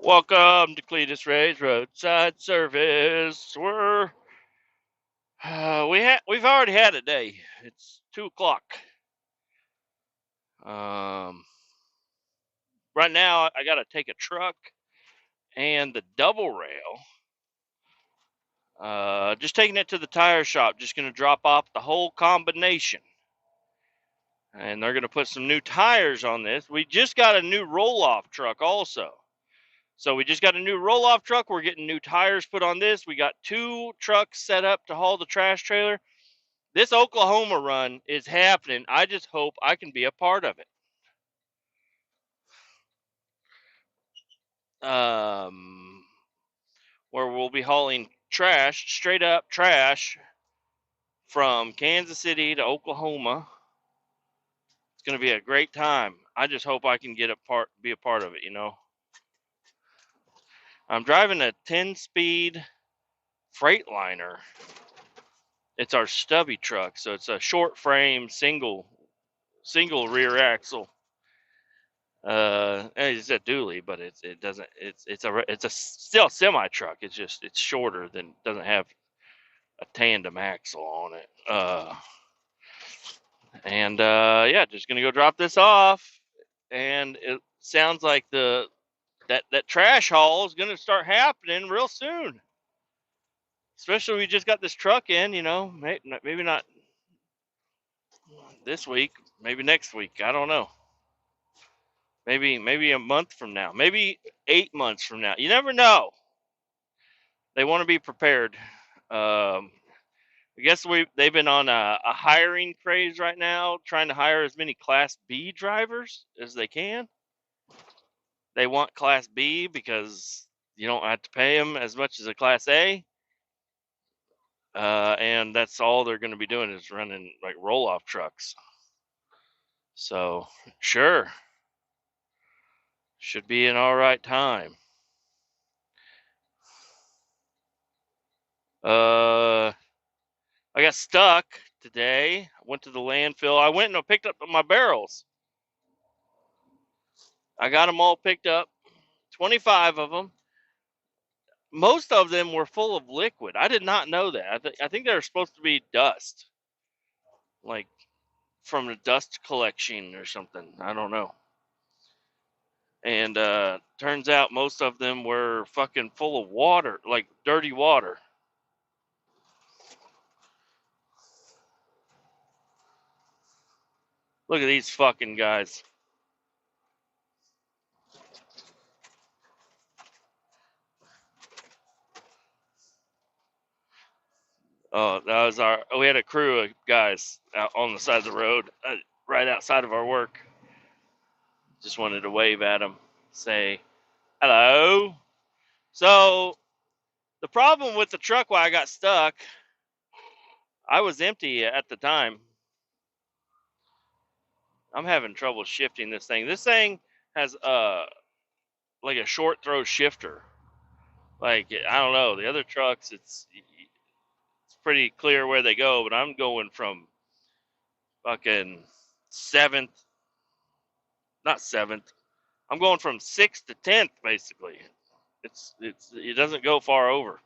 Welcome to Kletus Ray's Roadside Service. We've already had a day. It's 2 o'clock. Um, right now I got to take a truck and the double rail. Just taking it to the tire shop. Just gonna drop off the whole combination, and they're gonna put some new tires on this. We just got a new roll-off truck also. So we just got a new roll-off truck. We're getting new tires put on this. We got 2 trucks set up to haul the trash trailer. This Oklahoma run is happening. I just hope I can be a part of it. Where we'll be hauling trash, straight up trash, from Kansas City to Oklahoma. It's going to be a great time. I just hope I can be a part of it. I'm driving a 10-speed Freightliner. It's our stubby truck, so it's a short frame, single rear axle. It's a dually, but it doesn't. It's a still semi truck. It's shorter than, doesn't have a tandem axle on it. Yeah, just gonna go drop this off, and it sounds like that trash haul is gonna start happening real soon. Especially we just got this truck in. Maybe not this week, maybe next week. I don't know. Maybe a month from now. Maybe 8 months from now. You never know. They want to be prepared. I guess they've been on a hiring craze right now, trying to hire as many Class B drivers as they can. They want Class B because you don't have to pay them as much as a Class A, and that's all they're going to be doing is running like roll-off trucks. So sure, should be an all right time. I got stuck today. I went to the landfill. I went and picked up my barrels. I got them all picked up, 25 of them. Most of them were full of liquid. I did not know that. I think they were supposed to be dust, like from a dust collection or something. I don't know. And turns out most of them were fucking full of water, like dirty water. Look at these fucking guys. Oh, we had a crew of guys out on the side of the road, right outside of our work. Just wanted to wave at them, say hello. So the problem with the truck why I got stuck, I was empty at the time. I'm having trouble shifting this thing. This thing has like a short throw shifter. Like, I don't know, the other trucks it's pretty clear where they go, but I'm going from fucking seventh, not seventh. I'm going from 6th to 10th basically. It doesn't go far over.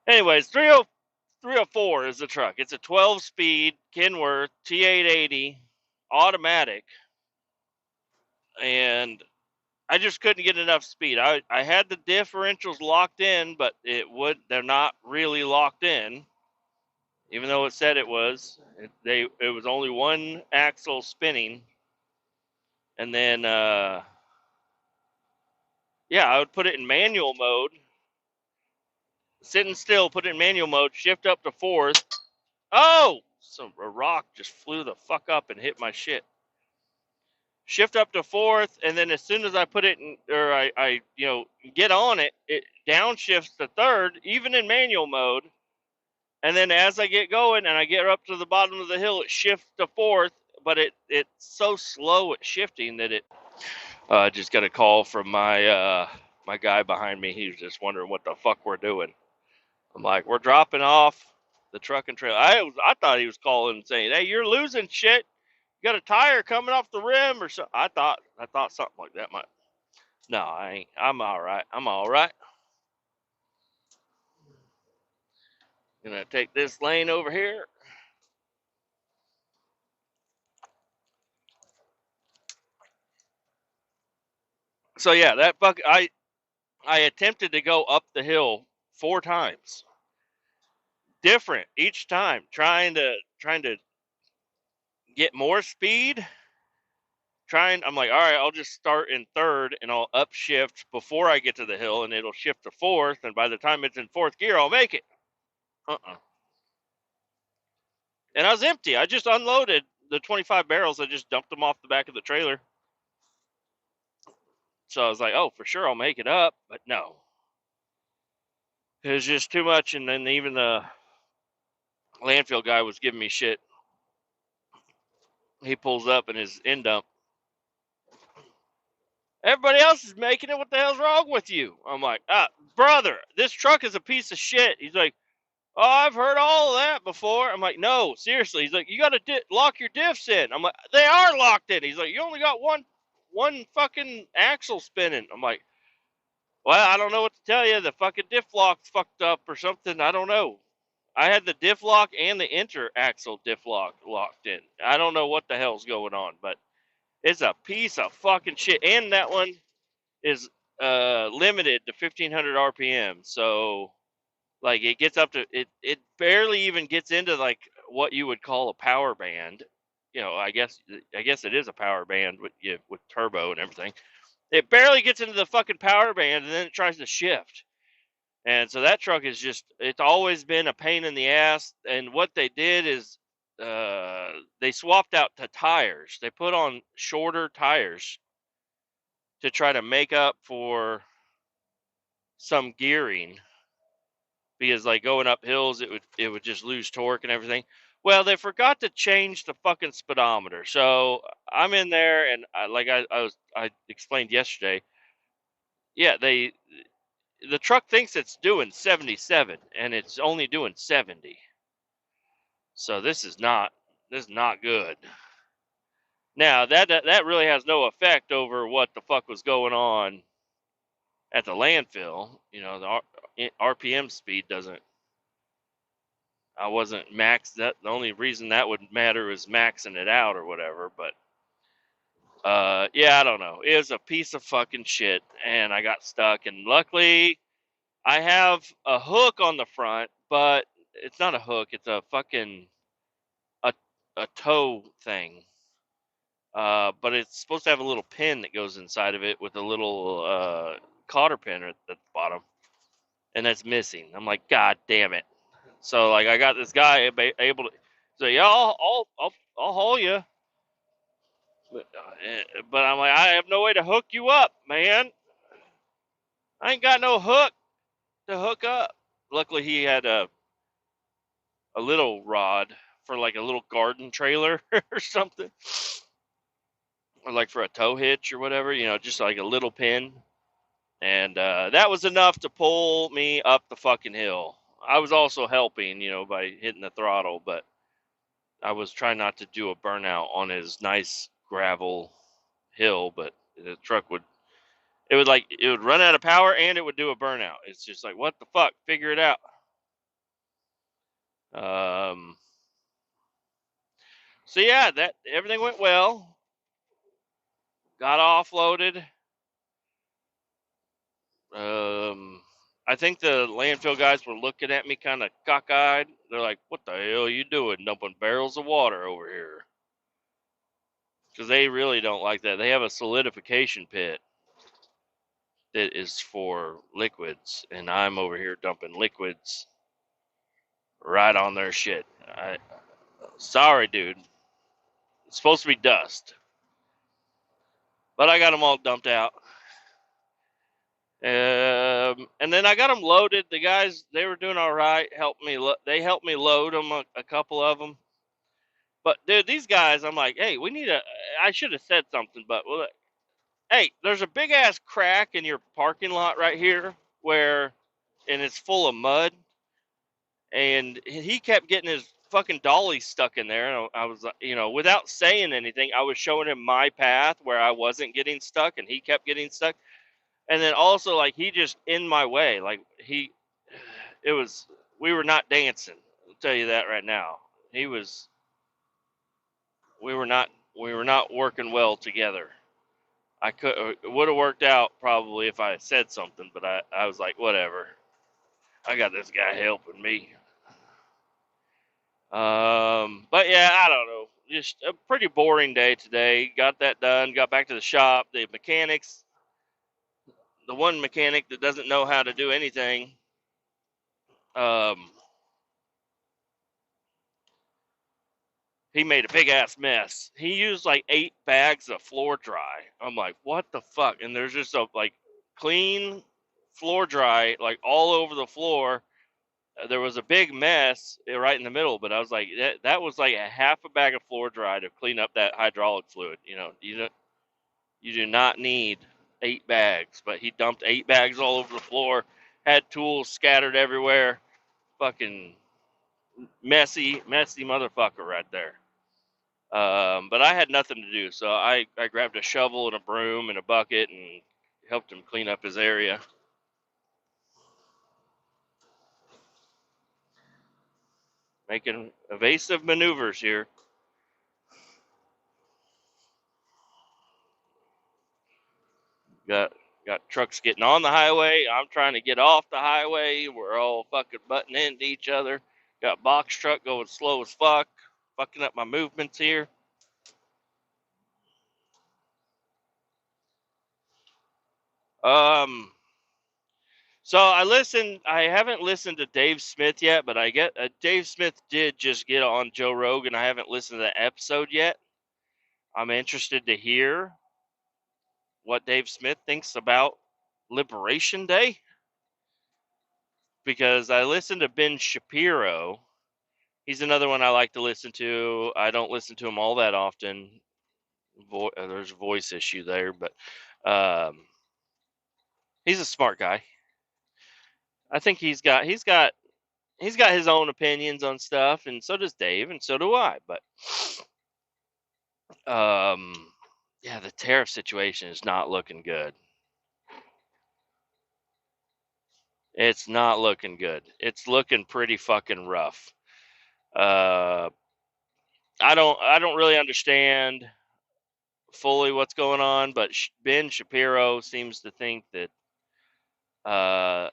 Anyways, 304 is the truck. It's a 12-speed Kenworth T880 automatic, and I just couldn't get enough speed. I had the differentials locked in, but they're not really locked in, even though it said it was. It was only one axle spinning, and then I would put it in manual mode, sitting still, put it in manual mode, shift up to 4th. Oh, a rock just flew the fuck up and hit my shit. Shift up to 4th, and then as soon as I put it in, or I get on it, it downshifts to 3rd, even in manual mode. And then as I get going and I get up to the bottom of the hill, it shifts to 4th, but it's so slow at shifting that it. I just got a call from my guy behind me. He was just wondering what the fuck we're doing. I'm like, we're dropping off the truck and trailer. I thought he was calling and saying, hey, you're losing shit. You got a tire coming off the rim or something. I thought something like that No, I ain't. I'm all right. I'm all right. Gonna take this lane over here. So yeah, that fuck. I attempted to go up the hill 4 times, different each time, trying to get more speed. I'm like, all right, I'll just start in third and I'll upshift before I get to the hill, and it'll shift to fourth. And by the time it's in fourth gear, I'll make it. And I was empty. I just unloaded the 25 barrels. I just dumped them off the back of the trailer. So I was like, oh, for sure I'll make it up. But no, it was just too much. And then even the landfill guy was giving me shit. He pulls up in his end dump. Everybody else is making it. What the hell's wrong with you? I'm like, brother, this truck is a piece of shit. He's like, oh, I've heard all of that before. I'm like, no, seriously. He's like, you got to lock your diffs in. I'm like, they are locked in. He's like, you only got one fucking axle spinning. I'm like, well, I don't know what to tell you. The fucking diff lock's fucked up or something. I don't know. I had the diff lock and the inter-axle diff lock locked in. I don't know what the hell's going on, but it's a piece of fucking shit. And that one is limited to 1500 RPM. So, like, it gets up to, it barely even gets into, like, what you would call a power band. You know, I guess it is a power band with turbo and everything. It barely gets into the fucking power band, and then it tries to shift. And so that truck is just, it's always been a pain in the ass. And what they did is they swapped out the tires. They put on shorter tires to try to make up for some gearing, because like going up hills, it would just lose torque and everything. Well, they forgot to change the fucking speedometer. So I'm in there, and I explained yesterday. Yeah, the truck thinks it's doing 77 and it's only doing 70. So this is not good. Now that really has no effect over what the fuck was going on at the landfill. You know, the RPM speed doesn't. I wasn't max. That the only reason that would matter is maxing it out or whatever. But yeah, I don't know. It was a piece of fucking shit, and I got stuck. And luckily, I have a hook on the front, but it's not a hook. It's a fucking a a tow thing. But it's supposed to have a little pin that goes inside of it with a little cotter pin at the bottom, and that's missing. I'm like, God damn it! So like, I got this guy able to say, yeah, I'll haul you, but I'm like, I have no way to hook you up, man. I ain't got no hook to hook up. Luckily, he had a little rod for like a little garden trailer or something, or like for a tow hitch or whatever, you know, just like a little pin. And that was enough to pull me up the fucking hill. I was also helping, you know, by hitting the throttle, but I was trying not to do a burnout on his nice gravel hill. But the truck it would run out of power and it would do a burnout. It's just like, what the fuck? Figure it out. Um, so yeah, that everything went well. Got offloaded. I think the landfill guys were looking at me kind of cockeyed. They're like, "What the hell are you doing, dumping barrels of water over here?" Because they really don't like that. They have a solidification pit that is for liquids, and I'm over here dumping liquids right on their shit. Sorry, dude. It's supposed to be dust, but I got them all dumped out. And then I got them loaded. The guys, they were doing all right. They helped me load them, a couple of them. But dude, these guys, I'm like, hey, I should have said something, but well, hey, there's a big ass crack in your parking lot right here and it's full of mud. And he kept getting his fucking dolly stuck in there. And I was, you know, without saying anything, I was showing him my path where I wasn't getting stuck, and he kept getting stuck. And then also, like, he just in my way. Like, we were not dancing. I'll tell you that right now. He was, we were not, we were not working well together. It would have worked out probably if I had said something, but I was like, whatever. I got this guy helping me. But yeah, I don't know. Just a pretty boring day today. Got that done. Got back to the shop. The mechanics, the one mechanic that doesn't know how to do anything, um, he made a big ass mess. He used like 8 bags of floor dry. I'm like, what the fuck? And there's just a like clean floor dry like all over the floor. There was a big mess right in the middle, but I was like, that was like a half a bag of floor dry to clean up that hydraulic fluid. You do not need 8 bags, but he dumped 8 bags all over the floor, had tools scattered everywhere. Fucking messy, messy motherfucker right there. But I had nothing to do, so I grabbed a shovel and a broom and a bucket and helped him clean up his area. Making evasive maneuvers here. Got trucks getting on the highway. I'm trying to get off the highway. We're all fucking butting into each other. Got box truck going slow as fuck, fucking up my movements here. Um, so I haven't listened to Dave Smith yet, but I get Dave Smith did just get on Joe Rogan. I haven't listened to the episode yet. I'm interested to hear what Dave Smith thinks about Liberation Day because I listened to Ben Shapiro. He's another one I like to listen to. I don't listen to him all that often. There's a voice issue there, but um, he's a smart guy. I think he's got his own opinions on stuff, and so does Dave, and so do I. But yeah, the tariff situation is not looking good. It's not looking good. It's looking pretty fucking rough. Uh, I don't really understand fully what's going on, but Ben Shapiro seems to think that uh,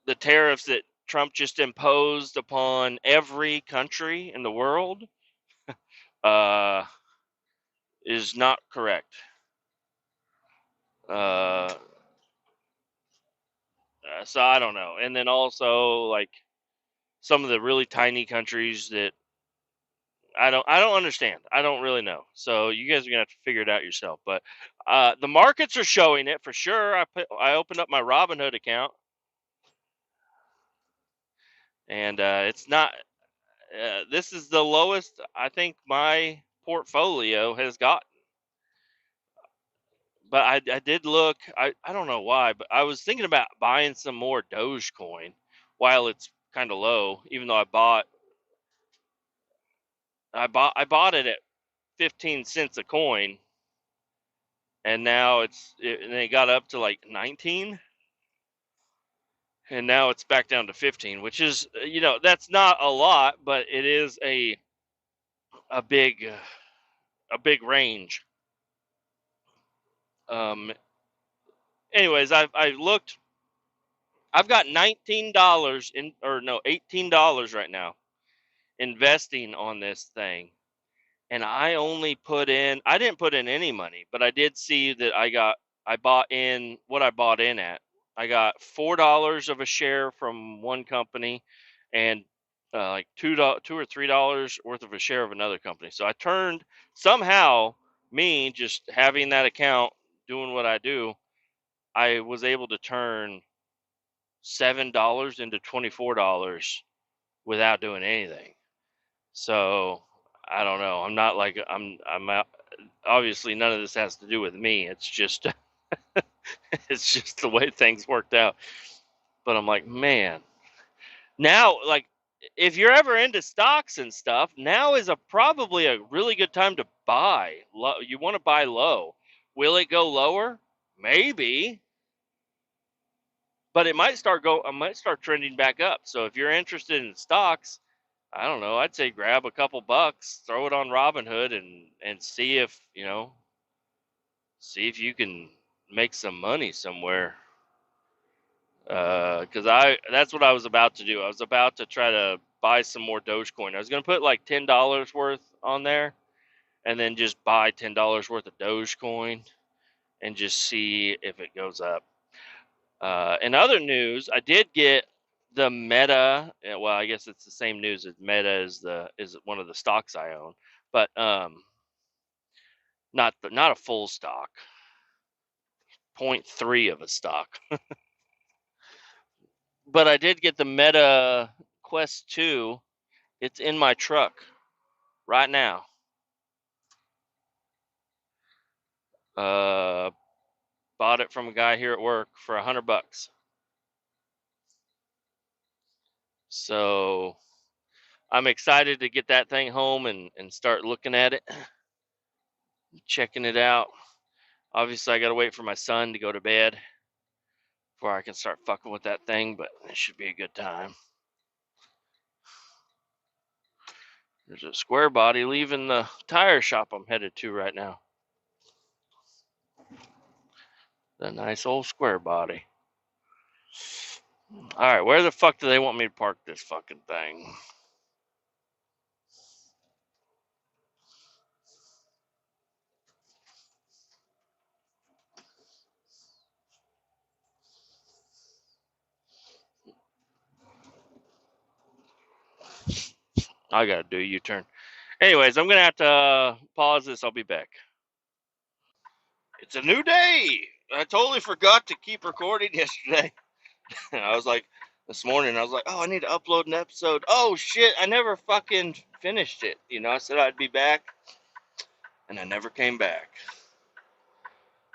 the tariffs that Trump just imposed upon every country in the world uh, is not correct. Uh, so I don't know. And then also like some of the really tiny countries that I don't understand. I don't really know. So you guys are gonna have to figure it out yourself. But the markets are showing it for sure. I opened up my Robinhood account, and it's not. This is the lowest I think my portfolio has got. But I did look. I don't know why, but I was thinking about buying some more Dogecoin while it's kind of low. Even though I bought it at 15 cents a coin, and now and it got up to like 19, and now it's back down to 15, which is that's not a lot, but it is a big a big range. Um. Anyways, I looked. I've got $19 in, or no, $18 right now investing on this thing, and I didn't put in any money, but I did see that I bought in what I bought in at. I got $4 of a share from one company, and like $2 or $3 worth of a share of another company. So I turned somehow, me just having that account doing what I do, I was able to turn $7 into $24 without doing anything. So I don't know. I'm not like I'm out, obviously none of this has to do with me. It's just it's just the way things worked out. But I'm like, man, now like if you're ever into stocks and stuff, now is probably a really good time to buy. You want to buy low. Will it go lower? Maybe. but it might start I might start trending back up. So if you're interested in stocks, I don't know, I'd say grab a couple bucks, throw it on Robinhood, and see if you can make some money somewhere. Because that's what I was about to do. I was about to try to buy some more Dogecoin. I was gonna put like $10 worth on there, and then just buy $10 worth of Dogecoin and just see if it goes up. In other news, I did get the Meta. Well, I guess it's the same news as Meta is one of the stocks I own, but not a full stock, point 0.3 of a stock. But I did get the Meta Quest 2. It's in my truck right now. Uh, Bought it from a guy here at work for $100. So I'm excited to get that thing home and start looking at it, checking it out. Obviously, I got to wait for my son to go to bed before I can start fucking with that thing, but it should be a good time. There's a square body leaving the tire shop I'm headed to right now. The nice old square body. Alright, where the fuck do they want me to park this fucking thing? I gotta do a U-turn. Anyways, I'm gonna have to pause this. I'll be back. It's a new day. I totally forgot to keep recording yesterday. I was like, this morning, I was like, oh, I need to upload an episode. Oh, shit, I never fucking finished it. I said I'd be back, and I never came back.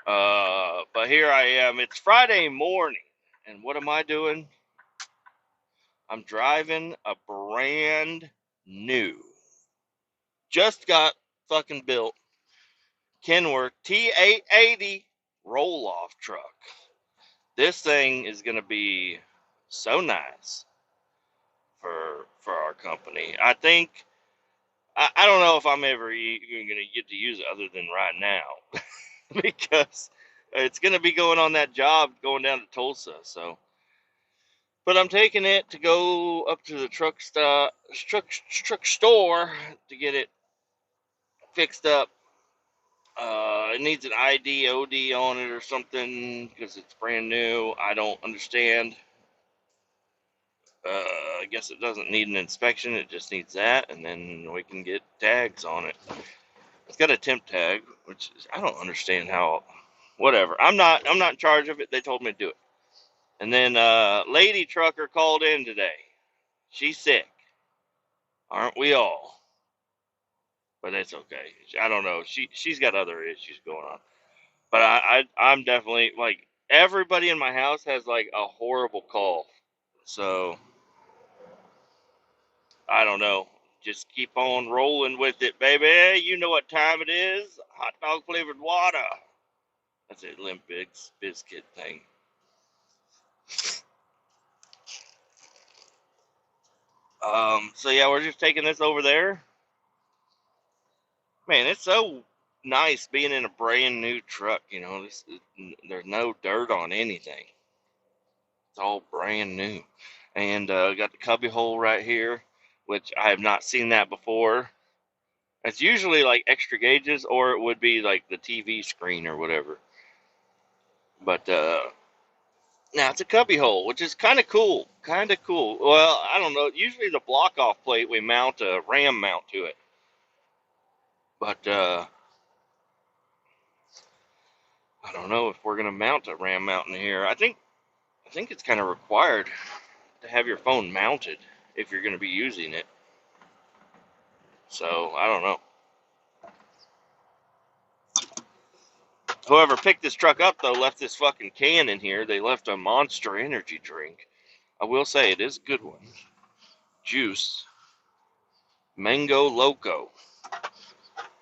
But here I am. It's Friday morning, and what am I doing? I'm driving a brand new, just got fucking built Kenworth T880 roll-off truck. This thing is going to be so nice for our company. I think, I don't know if I'm ever even going to get to use it other than right now because it's going to be going on that job going down to Tulsa. So, but I'm taking it to go up to the truck store to get it fixed up. It needs an ID, OD on it or something because it's brand new. I don't understand. I guess it doesn't need an inspection. It just needs that, and then we can get tags on it. It's got a temp tag, which I don't understand how. Whatever. I'm not in charge of it. They told me to do it. And then lady trucker called in today. She's sick. Aren't we all? But it's okay. I don't know. She's got other issues going on. But I'm definitely like everybody in my house has like a horrible cough. So I don't know. Just keep on rolling with it, baby. You know what time it is. Hot dog flavored water. That's a Limp Bizkit thing. So yeah, we're just taking this over there. Man, it's so nice being in a brand new truck. There's no dirt on anything. It's all brand new. And got the cubby hole right here, which I have not seen that before. It's usually like extra gauges, or it would be like the TV screen or whatever. But now it's a cubby hole, which is kind of cool. Kind of cool. Well, I don't know. Usually the block off plate, we mount a ram mount to it. But I don't know if we're gonna mount a ram mount in here. I think it's kind of required to have your phone mounted if you're gonna be using it. So I don't know. Whoever picked this truck up though left this fucking can in here. They left a Monster energy drink. I will say it is a good one. Juice. Mango Loco.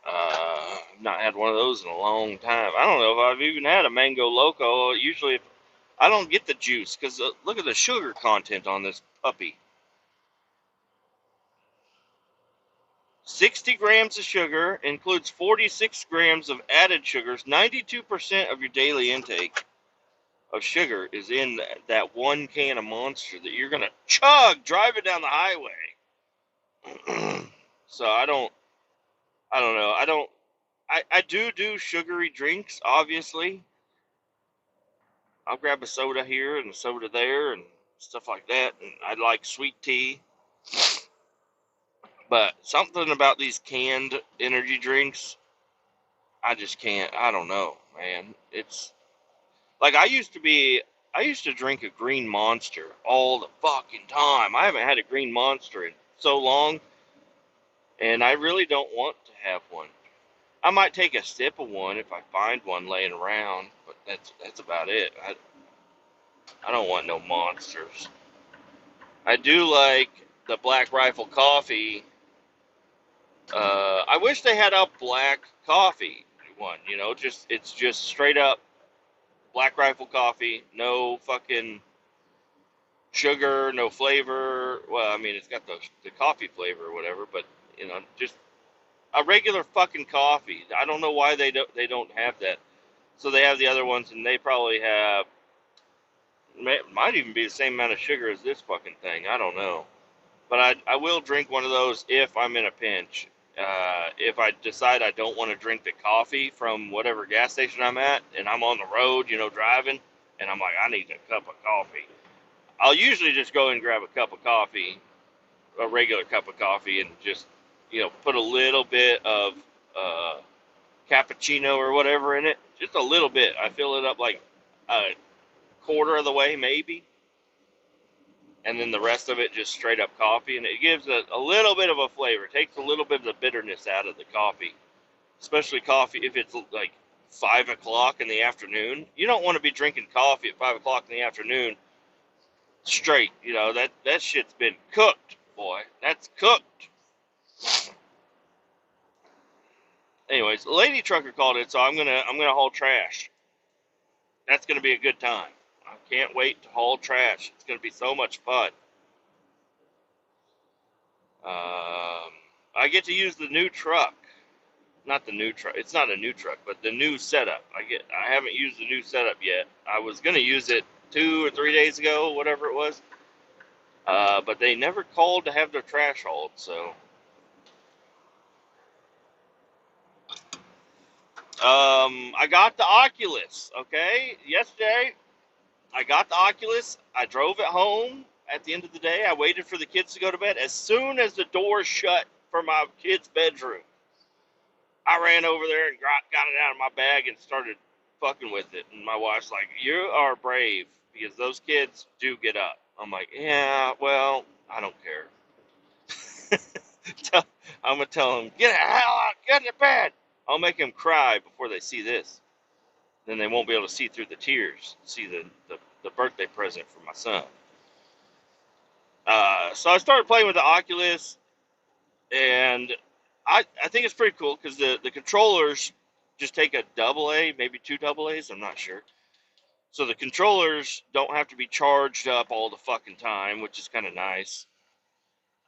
I've not had one of those in a long time. I don't know if I've even had a Mango Loco. Usually, I don't get the juice because look at the sugar content on this puppy. 60 grams of sugar includes 46 grams of added sugars. 92% of your daily intake of sugar is in that one can of Monster that you're gonna chug driving down the highway. So I don't know. I do sugary drinks, obviously. I'll grab a soda here and a soda there and stuff like that. And I like sweet tea. But something about these canned energy drinks, I just can't. I don't know, man. It's like I used to drink a green Monster all the fucking time. I haven't had a green Monster in so long, and I really don't want to have one. I might take a sip of one if I find one laying around, but that's about it. I don't want no Monsters. I do like the Black Rifle coffee. I wish they had a black coffee one. You know, it's just straight up Black Rifle coffee, no fucking sugar, no flavor. Well, I mean, it's got the coffee flavor or whatever, but you know, just a regular fucking coffee. I don't know why they don't have that. So they have the other ones, and they probably have might even be the same amount of sugar as this fucking thing. I don't know, but I will drink one of those if I'm in a pinch. If I decide I don't want to drink the coffee from whatever gas station I'm at, and I'm on the road, you know, driving, and I'm like, I need a cup of coffee. I'll usually just go and grab a cup of coffee, a regular cup of coffee, and just, you know, put a little bit of uh, cappuccino or whatever in it. Just a little bit. I fill it up like a quarter of the way, maybe. And then the rest of it just straight up coffee. And it gives a little bit of a flavor. It takes a little bit of the bitterness out of the coffee. Especially coffee if it's like 5 o'clock in the afternoon. You don't want to be drinking coffee at 5 o'clock in the afternoon straight. You know, that shit's been cooked, boy. That's cooked. Anyways, the lady trucker called it, so I'm gonna haul trash. That's gonna be a good time. I can't wait to haul trash. It's gonna be so much fun. I get to use the new truck. Not the new truck. It's not a new truck, but the new setup. I haven't used the new setup yet. I was gonna use it 2 or 3 days ago, whatever it was. But they never called to have their trash hauled, so. I got the Oculus, okay? Yesterday, I got the Oculus. I drove it home at the end of the day. I waited for the kids to go to bed. As soon as the door shut for my kid's bedroom, I ran over there and got it out of my bag and started fucking with it. And my wife's like, "You are brave because those kids do get up." I'm like, "Yeah, well, I don't care." I'm going to tell them, "Get the hell out, get in bed." I'll make them cry before they see this. Then they won't be able to see through the tears, see the birthday present for my son. So I started playing with the Oculus, and I think it's pretty cool because the controllers just take a double A, maybe two double A's, I'm not sure. So the controllers don't have to be charged up all the fucking time, which is kind of nice.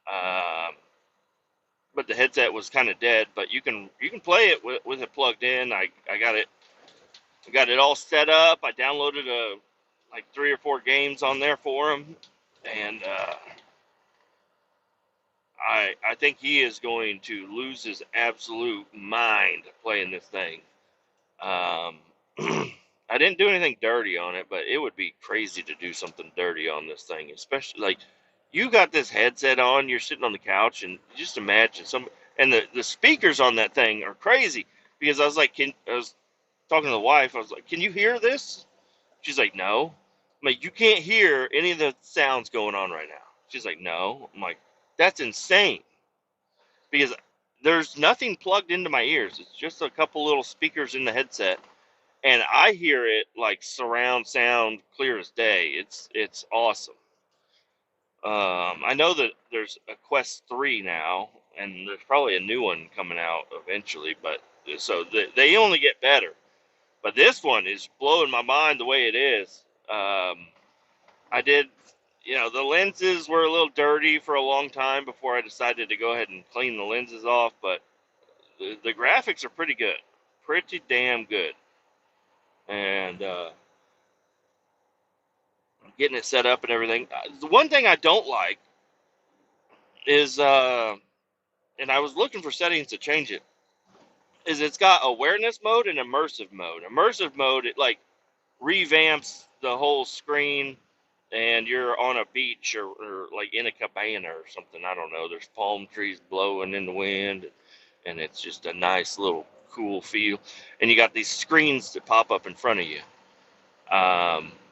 Um, but the headset was kind of dead, but you can play it with it plugged in. I got it all set up. I downloaded like 3 or 4 games on there for him, and I think he is going to lose his absolute mind playing this thing. I didn't do anything dirty on it, but it would be crazy to do something dirty on this thing, especially like you got this headset on, you're sitting on the couch, and just imagine and the speakers on that thing are crazy because I was like, I was talking to the wife, I was like, "Can you hear this?" She's like, "No." I'm like, "You can't hear any of the sounds going on right now." She's like, "No." I'm like, "That's insane." Because there's nothing plugged into my ears. It's just a couple little speakers in the headset, and I hear it like surround sound, clear as day. It's awesome. I know that there's a Quest 3 now, and there's probably a new one coming out eventually. But so they only get better. But this one is blowing my mind the way it is. I did, the lenses were a little dirty for a long time before I decided to go ahead and clean the lenses off, but the graphics are pretty good. Pretty damn good. And getting it set up and everything. The one thing I don't like is, and I was looking for settings to change it, is it's got awareness mode and immersive mode. Immersive mode, it like revamps the whole screen and you're on a beach or like in a cabana or something. I don't know. There's palm trees blowing in the wind and it's just a nice little cool feel. And you got these screens that pop up in front of you.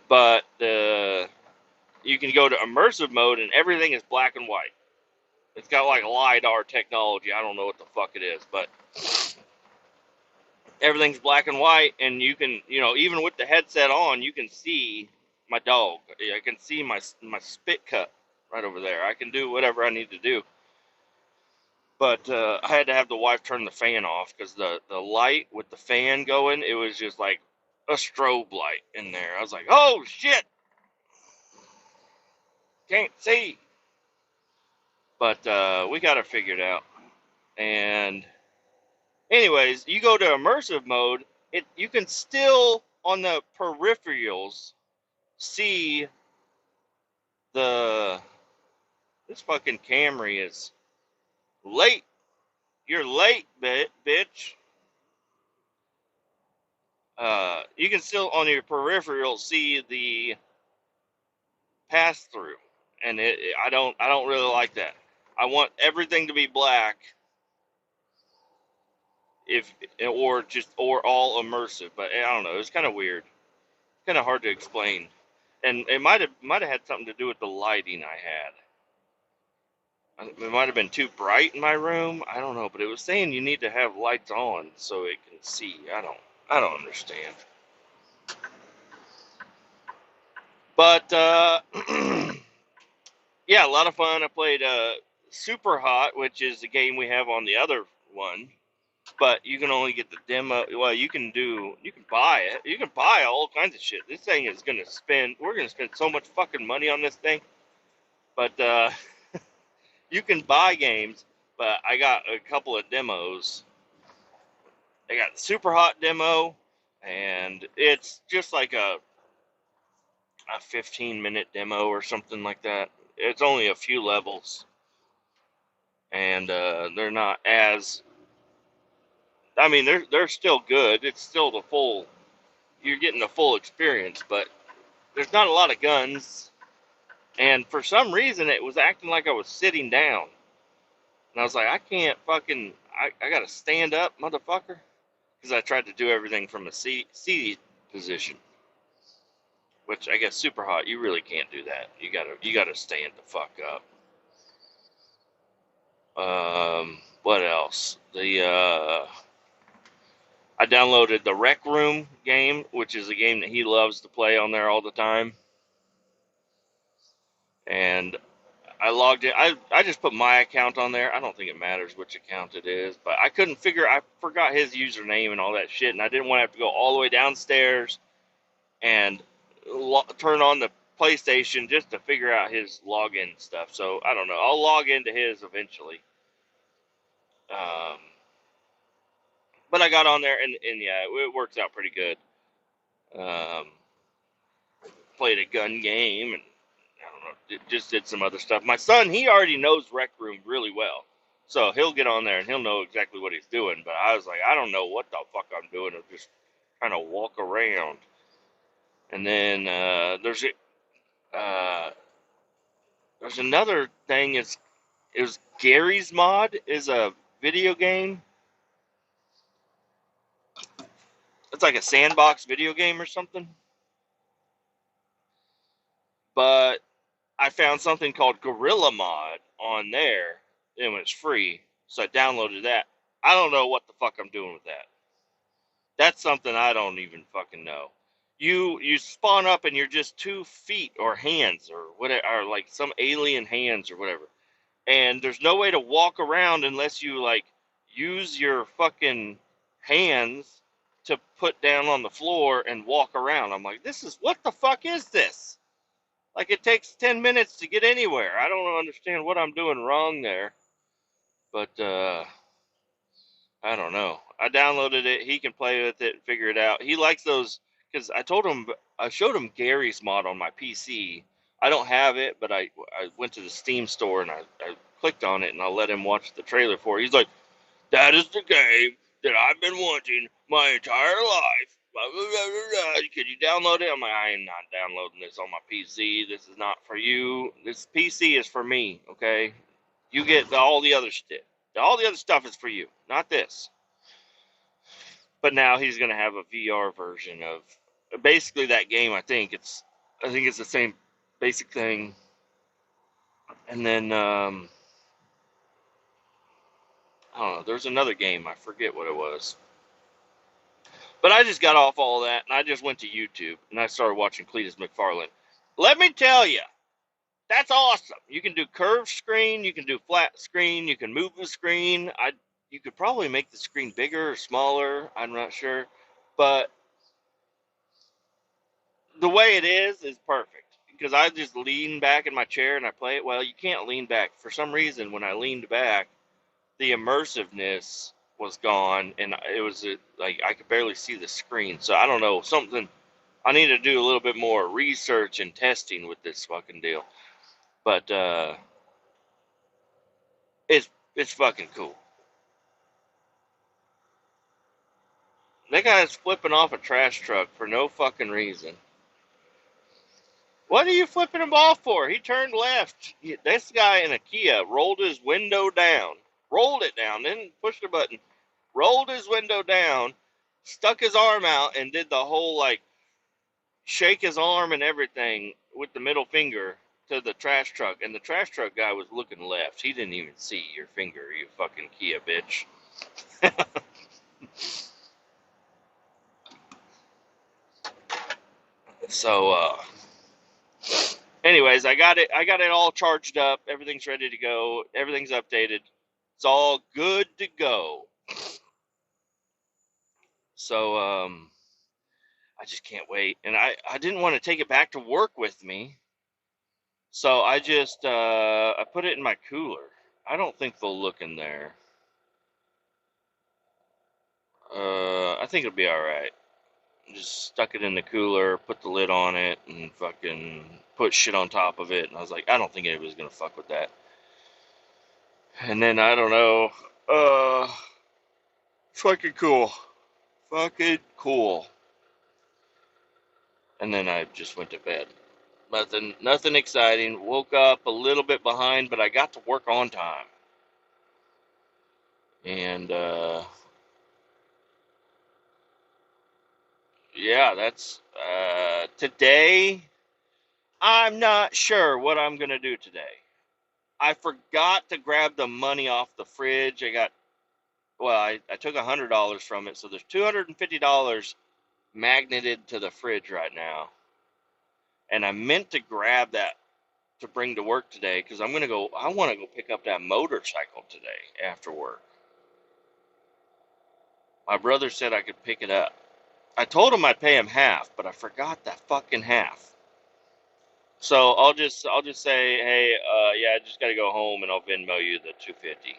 But you can go to immersive mode and everything is black and white. It's got like LiDAR technology. I don't know what the fuck it is, but everything's black and white, and you can, even with the headset on, you can see my dog. I can see my spit cut right over there. I can do whatever I need to do. But I had to have the wife turn the fan off because the light with the fan going, it was just like a strobe light in there. I was like, oh shit, can't see. But we got it figured out. And anyways, you go to immersive mode, you can still on the peripherals see this fucking Camry is late. You're late, bitch. You can still on your peripheral see the pass through, and I don't really like that. I want everything to be black, or all immersive. But I don't know. It's kind of weird, kind of hard to explain, and it might have had something to do with the lighting I had. It might have been too bright in my room. I don't know, but it was saying you need to have lights on so it can see. I don't understand. But yeah, a lot of fun. I played Super Hot, which is the game we have on the other one. But you can only get the demo. Well, you can buy it. You can buy all kinds of shit. This thing is we're gonna spend so much fucking money on this thing. But you can buy games, but I got a couple of demos. I got the Super Hot demo, and it's just like a 15-minute demo or something like that. It's only a few levels, and they're not as. I mean, they're still good. It's still you're getting the full experience, but there's not a lot of guns. And for some reason, it was acting like I was sitting down. And I was like, I can't fucking, I gotta stand up, motherfucker. Because I tried to do everything from a seated position. Which I guess Super Hot, you really can't do that. You gotta stand the fuck up. What else? I downloaded the Rec Room game, which is a game that he loves to play on there all the time. And I logged in. I just put my account on there. I don't think it matters which account it is, but I forgot his username and all that shit, and I didn't want to have to go all the way downstairs and turn on the PlayStation just to figure out his login stuff. So I don't know. I'll log into his eventually. But I got on there and yeah, it works out pretty good. Played a gun game and I don't know, just did some other stuff. My son, he already knows Rec Room really well. So he'll get on there and he'll know exactly what he's doing. But I was like, I don't know what the fuck I'm doing. I'm just trying to walk around. And then there's another thing. It was Gary's Mod is a video game. It's like a sandbox video game or something. But I found something called Gorilla Mod on there. And it was free. So I downloaded that. I don't know what the fuck I'm doing with that. That's something I don't even fucking know. You spawn up and you're just 2 feet or hands or whatever, or like some alien hands or whatever. And there's no way to walk around unless you like use your fucking hands to put down on the floor and walk around. I'm like, what the fuck is this? Like, it takes 10 minutes to get anywhere. I don't understand what I'm doing wrong there. But, I don't know. I downloaded it. He can play with it and figure it out. He likes those, because I showed him Gary's mod on my PC. I don't have it, but I went to the Steam store and I clicked on it and I let him watch the trailer for it. He's like, that is the game that I've been wanting my entire life. Blah, blah, blah, blah, blah. Could you download it? I'm like, I am not downloading this on my PC. This is not for you. This PC is for me, okay? You get all the other shit. All the other stuff is for you, not this. But now he's going to have a VR version of basically that game. I think it's the same basic thing. And then I don't know. There's another game. I forget what it was. But I just got off all that and I just went to YouTube and I started watching Kletus McFarland. Let me tell you, that's awesome. You can do curved screen, you can do flat screen, you can move the screen. You could probably make the screen bigger or smaller. I'm not sure, but the way it is perfect because I just lean back in my chair and I play it. Well, you can't lean back for some reason. When I leaned back, the immersiveness was gone, and it was like I could barely see the screen. So I don't know, something. I need to do a little bit more research and testing with this fucking deal. But it's fucking cool. That guy's flipping off a trash truck for no fucking reason. What are you flipping him off for? He turned left. This guy in a Kia rolled his window down. Rolled it down, then pushed the button. Rolled his window down, stuck his arm out, and did the whole, like, shake his arm and everything with the middle finger to the trash truck. And the trash truck guy was looking left. He didn't even see your finger, you fucking Kia bitch. So, anyways, I got it all charged up. Everything's ready to go. Everything's updated. It's all good to go. So, I just can't wait. And I didn't want to take it back to work with me. So I just, I put it in my cooler. I don't think they'll look in there. I think it'll be alright. Just stuck it in the cooler, put the lid on it, and fucking put shit on top of it. And I was like, I don't think anybody's gonna fuck with that. And then, I don't know, fucking cool. Fucking cool. And then I just went to bed. Nothing exciting. Woke up a little bit behind, but I got to work on time. And, yeah, that's, today, I'm not sure what I'm going to do today. I forgot to grab the money off the fridge. I took $100 from it, so there's $250 magneted to the fridge right now. And I meant to grab that to bring to work today because I want to go pick up that motorcycle today after work. My brother said I could pick it up. I told him I'd pay him half, but I forgot that fucking half. So I'll just say, hey, yeah, I just got to go home and I'll Venmo you the $250.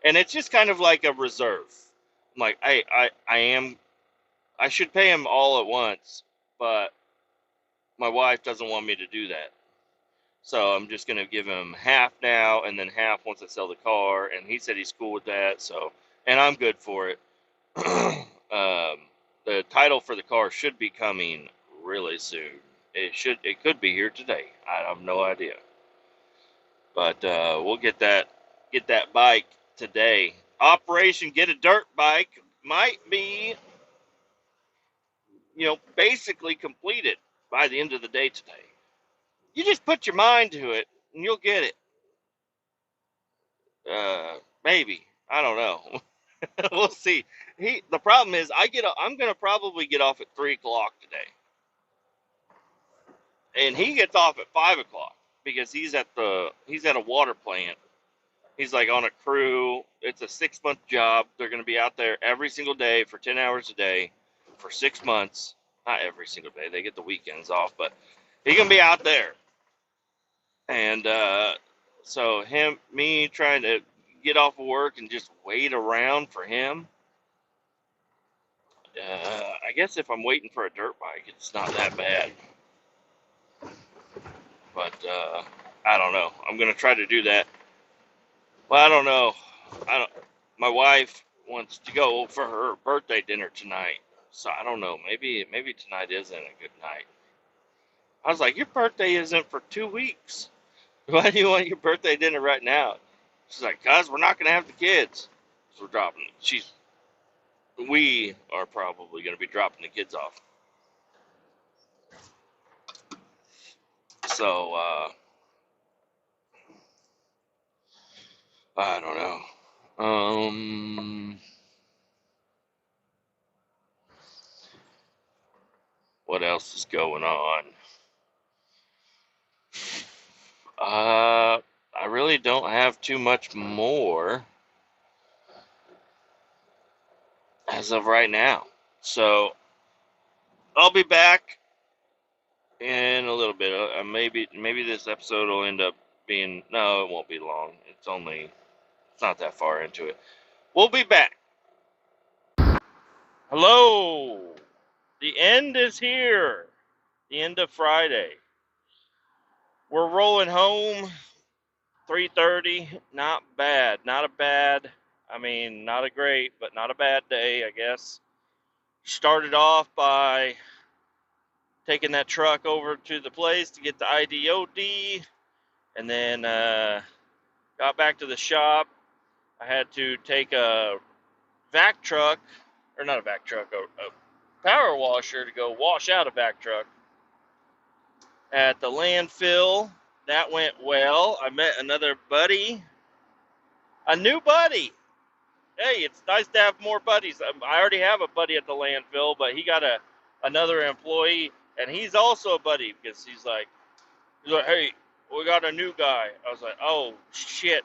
And it's just kind of like a reserve. I'm like, I should pay him all at once, but my wife doesn't want me to do that. So I'm just going to give him half now and then half once I sell the car. And he said he's cool with that. So, and I'm good for it. The title for the car should be coming really soon. It could be here today. I have no idea. But we'll get that bike today. Operation Get a Dirt Bike might be, basically completed by the end of the day today. You just put your mind to it and you'll get it. Maybe. I don't know. We'll see. The problem is I'm gonna probably get off at 3:00 today. And he gets off at 5:00 because he's at a water plant. He's like on a crew. It's a 6-month job. They're gonna be out there every single day for 10 hours a day. for 6 months. Not every single day. They get the weekends off, but he can be out there. And so me trying to get off of work and just wait around for him. I guess if I'm waiting for a dirt bike, it's not that bad. But I don't know. I'm gonna try to do that. Well, I don't know. I don't. My wife wants to go for her birthday dinner tonight, so I don't know. Maybe tonight isn't a good night. I was like, your birthday isn't for 2 weeks. Why do you want your birthday dinner right now? She's like, cause we're not gonna have the kids. So we're dropping. We are probably gonna be dropping the kids off. So I don't know. What else is going on? I really don't have too much more as of right now. So I'll be back in a little bit. Maybe this episode will end up being, no, it won't be long. It's not that far into it. We'll be back. Hello. The end is here. The end of Friday. We're rolling home. 3:30. Not bad. Not a bad. I mean, not a great, but not a bad day, I guess. Started off by taking that truck over to the place to get the IDOD, and then got back to the shop. I had to take a vac truck, or not a vac truck, a power washer to go wash out a vac truck at the landfill. That went well. I met another buddy, a new buddy. Hey, it's nice to have more buddies. I already have a buddy at the landfill, but he got another employee, and he's also a buddy because he's like, hey, we got a new guy. I was like, oh shit,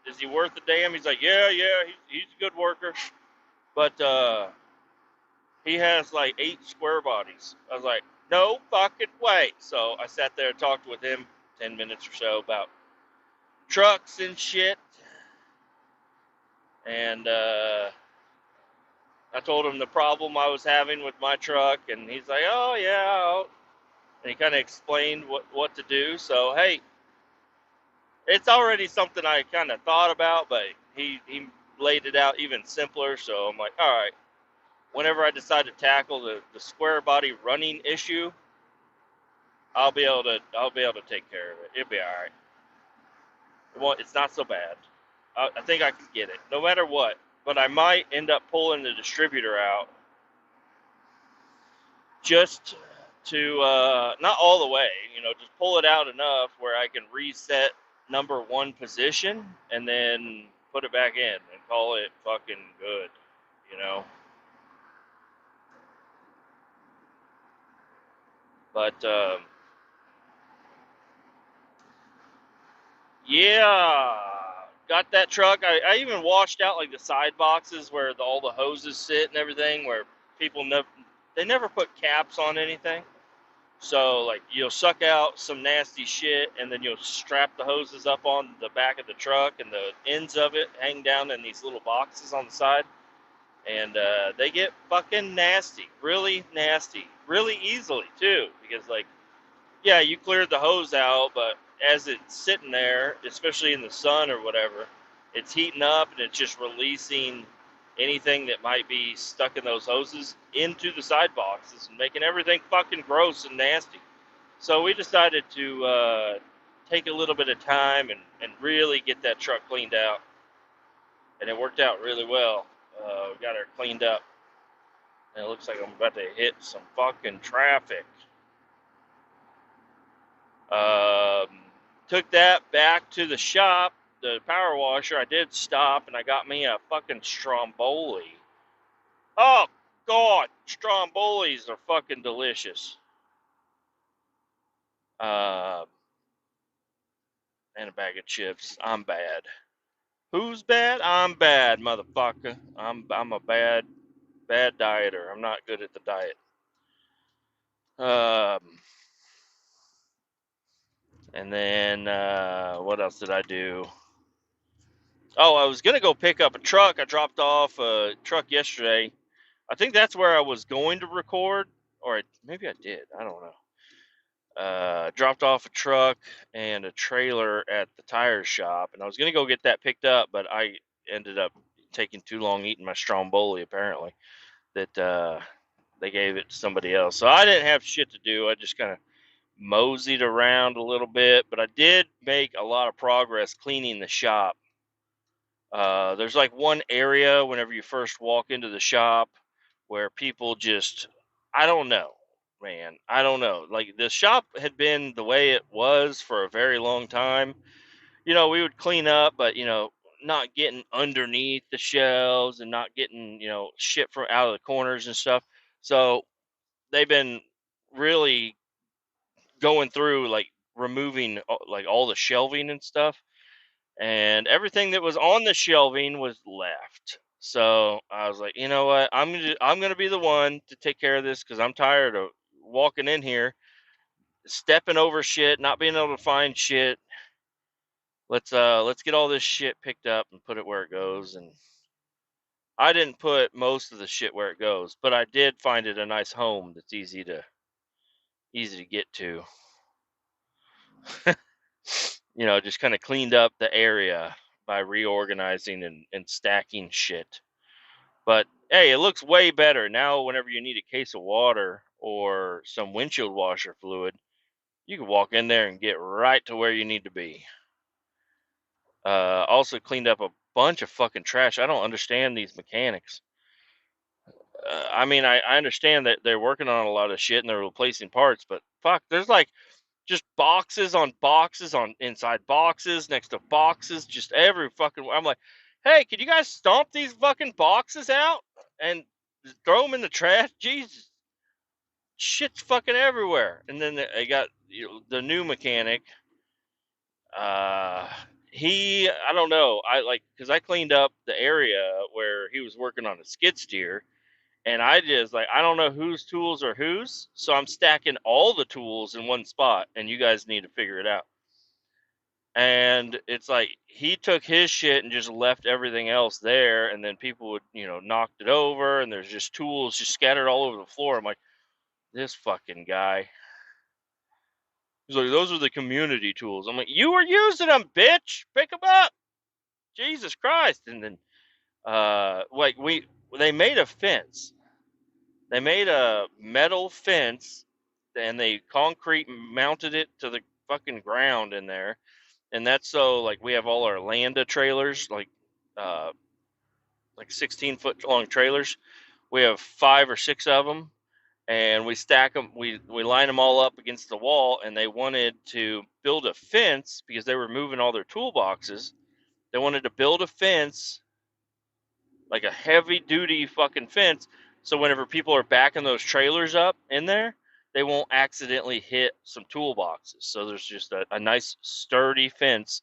is he worth the damn? He's like, yeah, he's a good worker, but he has like 8 square bodies. I was like, no fucking way. So I sat there and talked with him 10 minutes or so about trucks and shit, and I told him the problem I was having with my truck, and he's like, oh yeah, and he kind of explained what to do. So hey, it's already something I kind of thought about, but he laid it out even simpler. So I'm like, all right, whenever I decide to tackle the square body running issue, I'll be able to take care of it. It'll be all right. It's not so bad. I think I can get it, no matter what. But I might end up pulling the distributor out just to, not all the way, just pull it out enough where I can reset number 1 position and then put it back in and call it fucking good, But, yeah, got that truck. I even washed out like the side boxes where all the hoses sit and everything, where people they never put caps on anything. So like you'll suck out some nasty shit, and then you'll strap the hoses up on the back of the truck, and the ends of it hang down in these little boxes on the side, and they get fucking nasty, really easily too, because like, yeah, you cleared the hose out, but as it's sitting there, especially in the sun or whatever, it's heating up and it's just releasing anything that might be stuck in those hoses into the side boxes and making everything fucking gross and nasty. So we decided to take a little bit of time and really get that truck cleaned out. And it worked out really well. We got her cleaned up. And it looks like I'm about to hit some fucking traffic. Took that back to the shop, the power washer. I did stop and I got me a fucking Stromboli. Oh, God, Strombolis are fucking delicious. And a bag of chips. I'm bad. Who's bad? I'm bad, motherfucker. I'm a bad bad dieter. I'm not good at the diet. And then what else did I do? Oh, I was gonna go pick up a truck. I dropped off a truck yesterday. I think that's where I was going to record, or maybe I did. I don't know. Dropped off a truck and a trailer at the tire shop, and I was gonna go get that picked up, but I ended up taking too long eating my stromboli. Apparently, that they gave it to somebody else, so I didn't have shit to do. I just kind of moseyed around a little bit, but I did make a lot of progress cleaning the shop. There's like one area whenever you first walk into the shop where people just, I don't know, man. I don't know. Like the shop had been the way it was for a very long time. We would clean up, but, not getting underneath the shelves and not getting, shit from out of the corners and stuff. So they've been really going through like removing like all the shelving and stuff, and everything that was on the shelving was left. So I was like, you know what? I'm gonna be the one to take care of this because I'm tired of walking in here, stepping over shit, not being able to find shit. Let's get all this shit picked up and put it where it goes. And I didn't put most of the shit where it goes, but I did find it a nice home that's easy to get to. Just kind of cleaned up the area by reorganizing and stacking shit. But hey, it looks way better now. Whenever you need a case of water or some windshield washer fluid, you can walk in there and get right to where you need to be. Also cleaned up a bunch of fucking trash. I don't understand these mechanics. I mean, I understand that they're working on a lot of shit and they're replacing parts, but fuck, there's like just boxes on boxes on inside boxes next to boxes, just every fucking. I'm like, hey, can you guys stomp these fucking boxes out and throw them in the trash? Jesus, shit's fucking everywhere. And then I got the new mechanic. Uh, I don't know. I like because I cleaned up the area where he was working on a skid steer, and I just like I don't know whose tools are whose, so I'm stacking all the tools in one spot, and you guys need to figure it out. And it's like he took his shit and just left everything else there, and then people would knocked it over, and there's just tools just scattered all over the floor. I'm like, this fucking guy. He's like, those are the community tools. I'm like, you were using them, bitch. Pick them up. Jesus Christ. And then like they made a fence. They made a metal fence, and they concrete mounted it to the fucking ground in there. And that's so like we have all our Landa trailers, uh, like 16-foot long trailers. We have 5 or 6 of them, and we stack them. We line them all up against the wall, and they wanted to build a fence because they were moving all their toolboxes. They wanted to build a fence, like a heavy duty fucking fence, so whenever people are backing those trailers up in there, they won't accidentally hit some toolboxes. So there's just a nice sturdy fence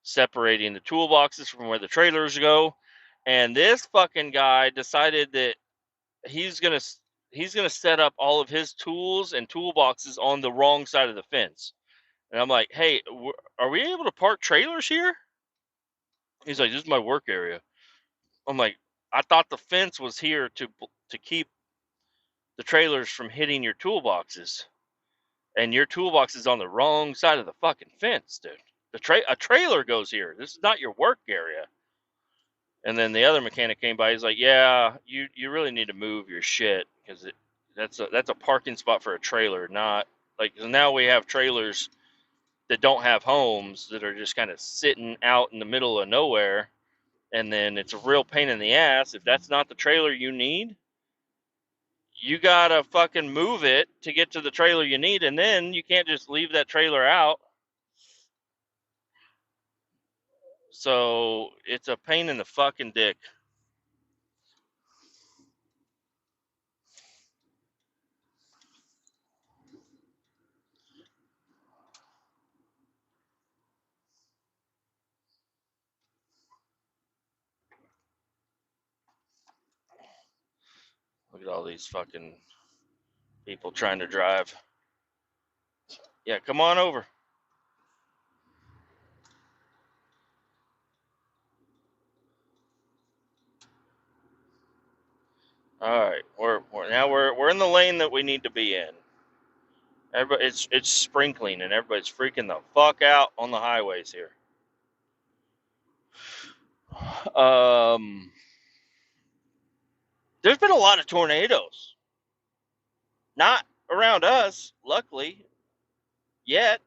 separating the toolboxes from where the trailers go. And this fucking guy decided that he's gonna he's gonna set up all of his tools and toolboxes on the wrong side of the fence. And I'm like, hey, are we able to park trailers here? He's like, this is my work area. I'm like, I thought the fence was here to keep the trailers from hitting your toolboxes, and your toolbox is on the wrong side of the fucking fence, dude. A trailer goes here. This is not your work area. And then the other mechanic came by. He's like, "Yeah, you really need to move your shit because that's a parking spot for a trailer, not like 'cause now we have trailers that don't have homes that are just kind of sitting out in the middle of nowhere, and then it's a real pain in the ass if that's not the trailer you need. You gotta fucking move it to get to the trailer you need, and then you can't just leave that trailer out. So it's a pain in the fucking dick." Look at all these fucking people trying to drive. Yeah, come on over. All right, we're in the lane that we need to be in. Everybody, it's sprinkling and everybody's freaking the fuck out on the highways here. There's been a lot of tornadoes. Not around us, luckily, yet.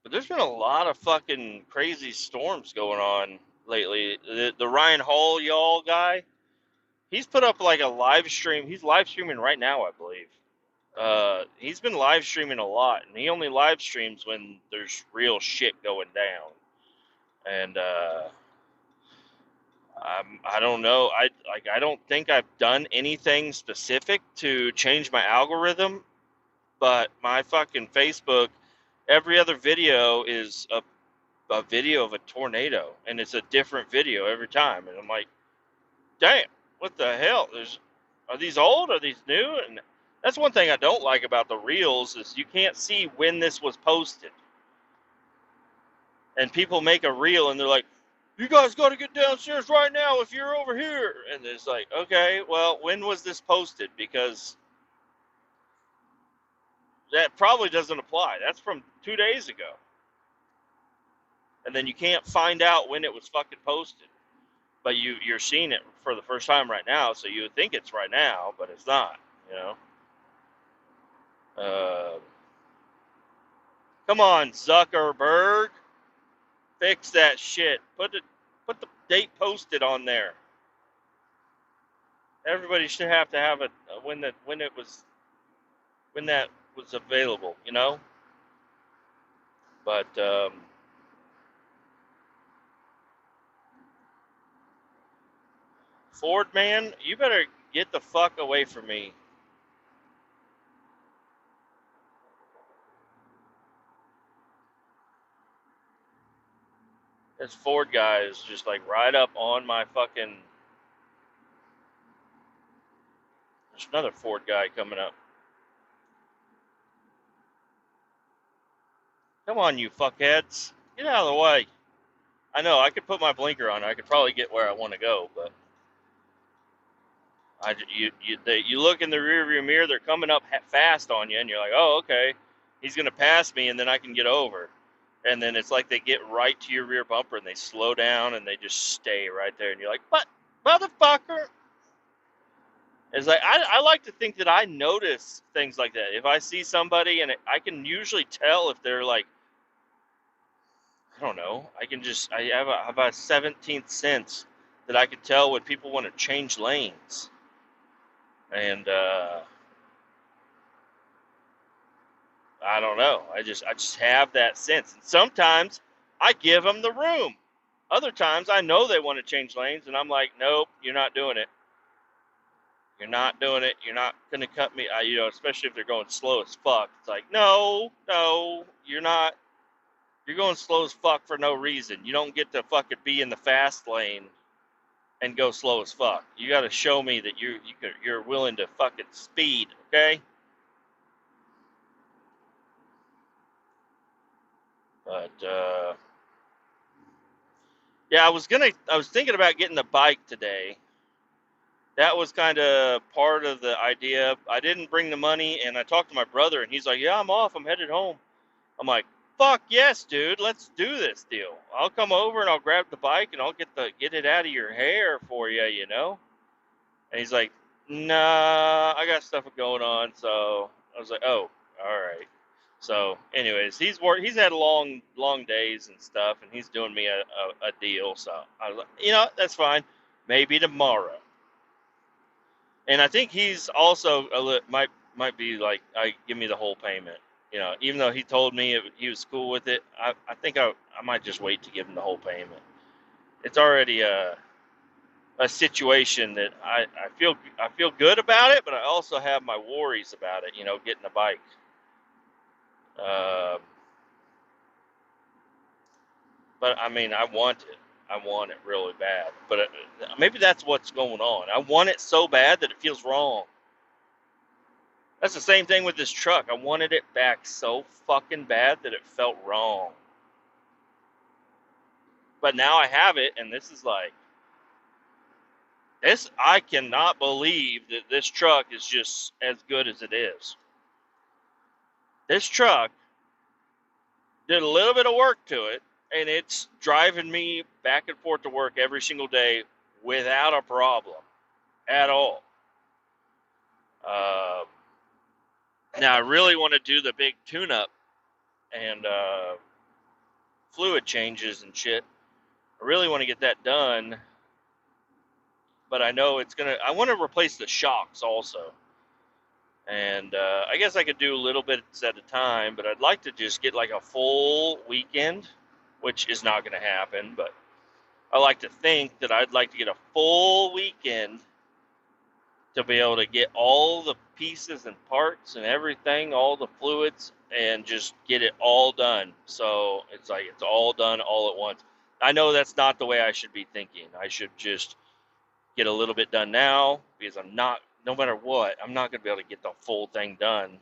But there's been a lot of fucking crazy storms going on lately. The Ryan Hall y'all guy, he's put up like a live stream. He's live streaming right now, I believe. He's been live streaming a lot, and he only live streams when there's real shit going down. And I don't know. I don't think I've done anything specific to change my algorithm, but my fucking Facebook, every other video is a video of a tornado, and it's a different video every time. And I'm like, damn, what the hell? Are these old? Are these new? And that's one thing I don't like about the reels is you can't see when this was posted. And people make a reel and they're like, you guys got to get downstairs right now if you're over here. And it's like, okay, well, when was this posted? Because that probably doesn't apply. That's from 2 days ago. And then you can't find out when it was fucking posted. But you're seeing it for the first time right now, so you would think it's right now, but it's not, you know? Come on, Zuckerberg. Fix that shit. Put the date posted on there. Everybody should have to have it when that was available, you know? But Ford man, you better get the fuck away from me. This Ford guy is just like right up on my fucking. There's another Ford guy coming up. Come on, you fuckheads. Get out of the way. I know, I could put my blinker on. I could probably get where I want to go, but you look in the rearview mirror, they're coming up fast on you, and you're like, oh, okay, he's going to pass me, and then I can get over. And then it's like they get right to your rear bumper, and they slow down, and they just stay right there, and you're like, but, motherfucker. It's like, I like to think that I notice things like that. If I see somebody, and I can usually tell if they're like, I don't know, I have a 17th sense that I could tell when people want to change lanes. And I don't know. I just have that sense. And sometimes I give them the room. Other times I know they want to change lanes, and I'm like, nope, you're not doing it. You're not doing it. You're not gonna cut me. Especially if they're going slow as fuck. It's like, no, you're not. You're going slow as fuck for no reason. You don't get to fucking be in the fast lane and go slow as fuck. You got to show me that you're willing to fucking speed, okay? But yeah, I was thinking about getting the bike today. That was kind of part of the idea. I didn't bring the money, and I talked to my brother, and he's like, "Yeah, I'm off. I'm headed home." I'm like, "Fuck yes, dude. Let's do this deal. I'll come over and I'll grab the bike and I'll get it out of your hair for you, you know." And he's like, "Nah, I got stuff going on." So I was like, "Oh, all right." So, anyways, he's had long days and stuff, and he's doing me a deal. So I was like, that's fine. Maybe tomorrow. And I think he's also might be like, I give me the whole payment. Even though he told me he was cool with it, I think I might just wait to give him the whole payment. It's already a situation that I feel good about it, but I also have my worries about it. Getting a bike. But I mean, I want it. I want it really bad. But maybe that's what's going on. I want it so bad that it feels wrong. That's the same thing with this truck. I wanted it back so fucking bad that it felt wrong. But now I have it, and this is like, this, I cannot believe that this truck is just as good as it is. This truck did a little bit of work to it, and it's driving me back and forth to work every single day without a problem at all. Now I really want to do the big tune-up and fluid changes and shit. I really want to get that done, but I know it's gonna. I want to replace the shocks also, and I guess I could do a little bit at a time. But I'd like to just get like a full weekend, which is not going to happen. But I like to think that I'd like to get a full weekend to be able to get all the pieces and parts and everything, all the fluids, and just get it all done. So it's like it's all done all at once. I know that's not the way I should be thinking. I should just get a little bit done now because I'm not, no matter what, I'm not going to be able to get the full thing done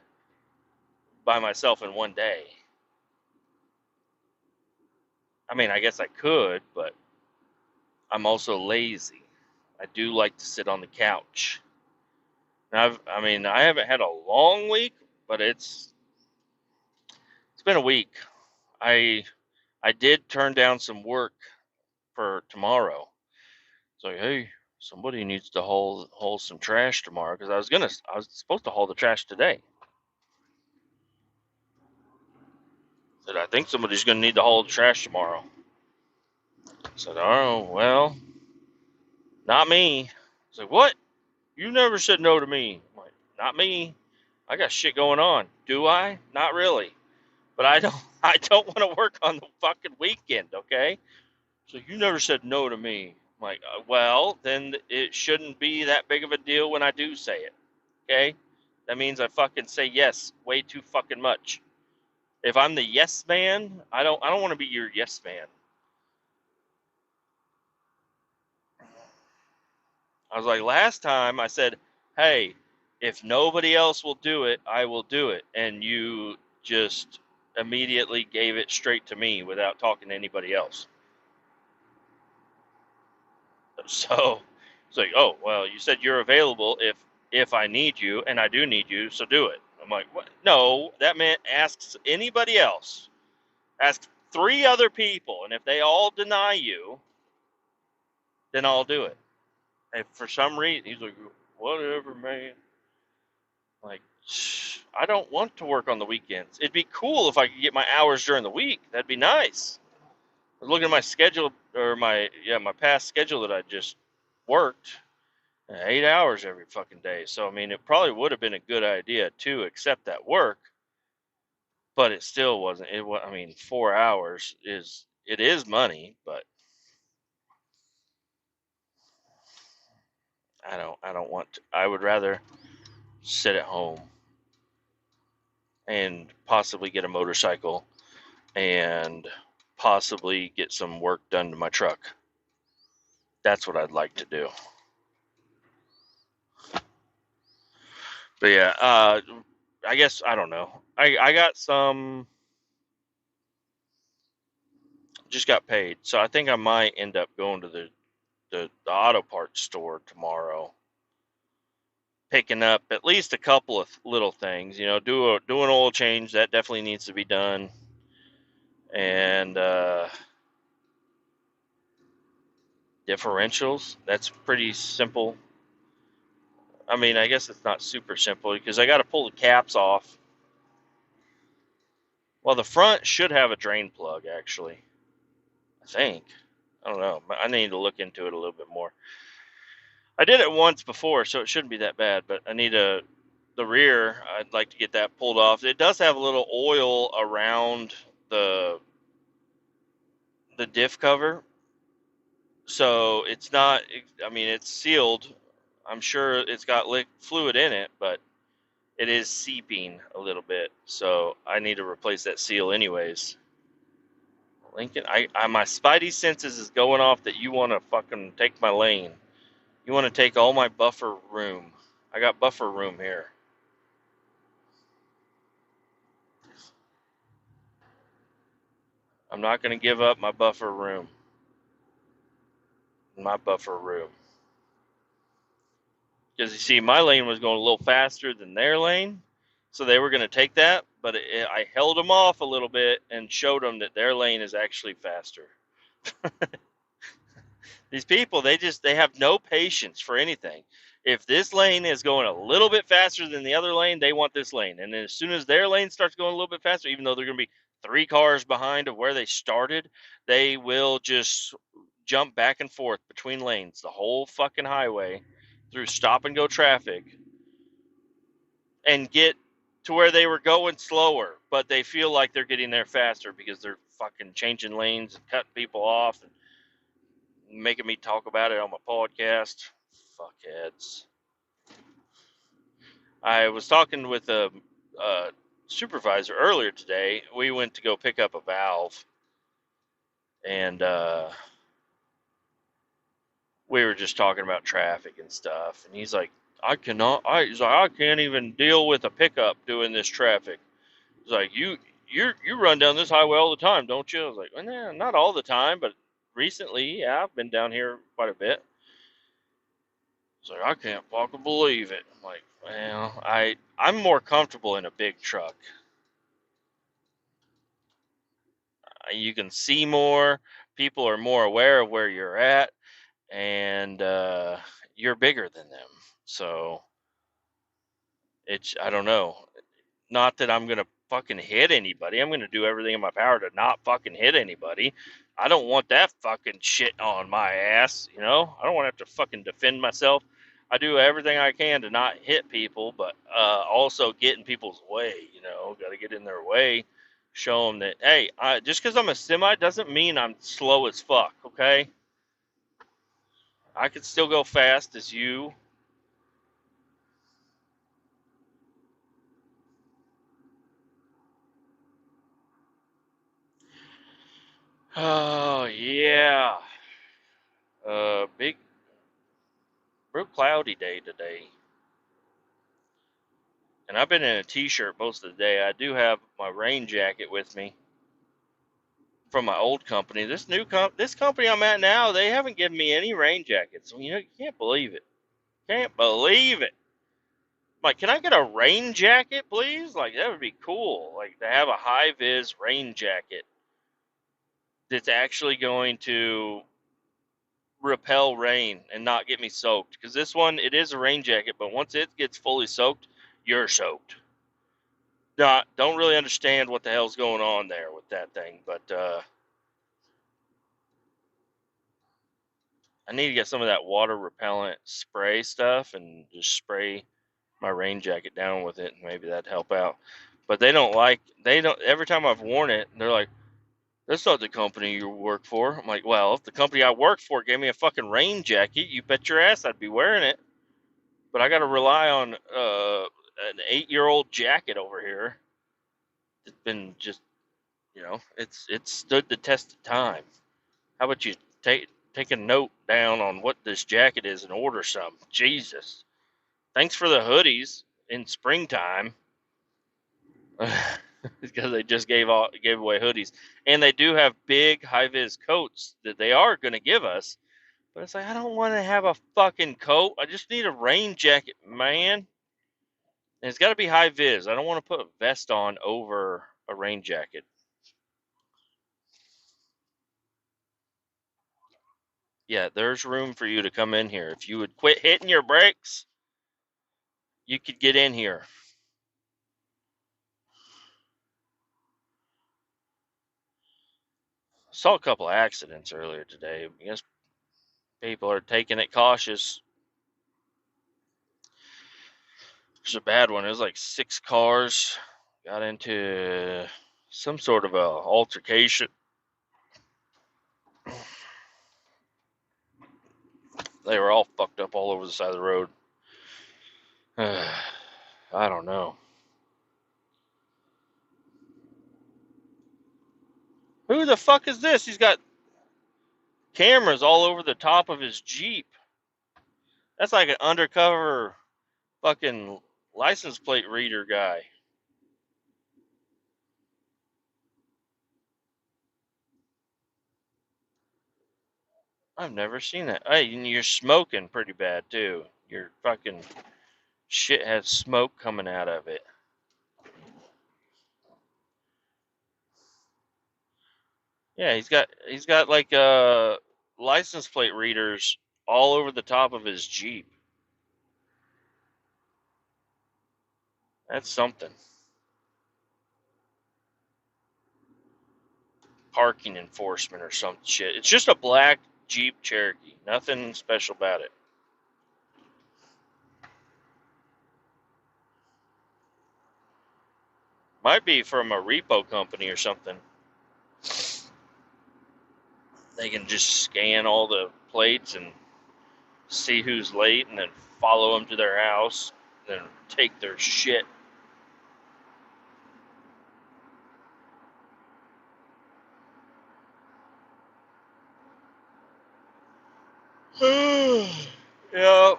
by myself in one day. I mean, I guess I could, but I'm also lazy. I do like to sit on the couch. I mean, I haven't had a long week, but it's been a week. I did turn down some work for tomorrow. It's like, hey, somebody needs to haul some trash tomorrow because I was supposed to haul the trash today. Said I think somebody's gonna need to haul the trash tomorrow. I said, oh well, not me. It's like, what? You never said no to me. I'm like, not me. I got shit going on. Do I? Not really. But I don't want to work on the fucking weekend, okay? So you never said no to me. I'm like, well, then it shouldn't be that big of a deal when I do say it, okay? That means I fucking say yes way too fucking much. If I'm the yes man, I don't want to be your yes man. I was like, last time I said, hey, if nobody else will do it, I will do it. And you just immediately gave it straight to me without talking to anybody else. So it's like, oh, well, you said you're available if I need you, and I do need you, so do it. I'm like, what? No, that meant ask anybody else. Ask 3 other people, and if they all deny you, then I'll do it. And for some reason, he's like, whatever, man. Like, I don't want to work on the weekends. It'd be cool if I could get my hours during the week. That'd be nice. I was looking at my schedule, or my past schedule that I just worked. 8 hours every fucking day. So, I mean, it probably would have been a good idea to accept that work, but it still wasn't. I mean, 4 hours is money, but I don't want to. I would rather sit at home and possibly get a motorcycle and possibly get some work done to my truck. That's what I'd like to do. But yeah, I guess I don't know. I got some. Just got paid, so I think I might end up going to the auto parts store tomorrow, picking up at least a couple of little things. You know, do an oil change that definitely needs to be done, and differentials. That's pretty simple. I mean, I guess it's not super simple because I got to pull the caps off. Well, the front should have a drain plug, actually. I think. I don't know. I need to look into it a little bit more. I did it once before, so it shouldn't be that bad. But I need the rear. I'd like to get that pulled off. It does have a little oil around the diff cover, so it's not. I mean, it's sealed. I'm sure it's got fluid in it, but it is seeping a little bit. So I need to replace that seal anyways. Lincoln, my spidey senses is going off that you want to fucking take my lane. You want to take all my buffer room. I got buffer room here. I'm not going to give up my buffer room. My buffer room. Because you see, my lane was going a little faster than their lane, so they were going to take that, but I held them off a little bit and showed them that their lane is actually faster. These people, they have no patience for anything. If this lane is going a little bit faster than the other lane, they want this lane. And then as soon as their lane starts going a little bit faster, even though they're going to be 3 cars behind of where they started, they will just jump back and forth between lanes the whole fucking highway through stop and go traffic and get to where they were going slower, but they feel like they're getting there faster because they're fucking changing lanes and cutting people off and making me talk about it on my podcast. Fuckheads. I was talking with a supervisor earlier today. We went to go pick up a valve, and we were just talking about traffic and stuff. And he's like, he's like, I can't even deal with a pickup doing this traffic. He's like, you run down this highway all the time, don't you? I was like, well, nah, not all the time, but recently, yeah, I've been down here quite a bit. It's like, I can't fucking believe it. I'm like, well, I'm more comfortable in a big truck. You can see more. People are more aware of where you're at, and you're bigger than them. So I don't know. Not that I'm gonna fucking hit anybody. I'm gonna do everything in my power to not fucking hit anybody. I don't want that fucking shit on my ass, you know? I don't want to have to fucking defend myself. I do everything I can to not hit people, but also get in people's way, you know? Got to get in their way, show them that, hey, just because I'm a semi doesn't mean I'm slow as fuck, okay? I could still go fast as you. Oh, yeah. Big, real cloudy day today. And I've been in a t-shirt most of the day. I do have my rain jacket with me from my old company. This company I'm at now, they haven't given me any rain jackets. You know, you can't believe it. Can't believe it. Like, can I get a rain jacket, please? Like, that would be cool. Like, to have a high vis rain jacket that's actually going to repel rain and not get me soaked. Because this one, it is a rain jacket, but once it gets fully soaked, you're soaked. Don't really understand what the hell's going on there with that thing, but I need to get some of that water repellent spray stuff and just spray my rain jacket down with it, and maybe that'd help out. But they don't. Every time I've worn it, they're like, "That's not the company you work for." I'm like, "Well, if the company I work for gave me a fucking rain jacket, you bet your ass I'd be wearing it." But I got to rely on an 8-year-old jacket over here. It's been just, it's stood the test of time. How about you take a note down on what this jacket is and order some? Jesus. Thanks for the hoodies in springtime. Because they just gave away hoodies. And they do have big high vis coats that they are going to give us. But it's like, I don't want to have a fucking coat. I just need a rain jacket, man. And it's got to be high vis. I don't want to put a vest on over a rain jacket. Yeah, there's room for you to come in here. If you would quit hitting your brakes, you could get in here. Saw a couple of accidents earlier today. I guess people are taking it cautious. There's a bad one. It was like 6 cars got into some sort of a altercation. They were all fucked up all over the side of the road. I don't know. Who the fuck is this? He's got cameras all over the top of his Jeep. That's like an undercover fucking license plate reader guy. I've never seen that. Hey, and you're smoking pretty bad too. Your fucking shit has smoke coming out of it. Yeah, he's got like license plate readers all over the top of his Jeep. That's something. Parking enforcement or some shit. It's just a black Jeep Cherokee. Nothing special about it. Might be from a repo company or something. They can just scan all the plates and see who's late and then follow them to their house, then take their shit. Yeah,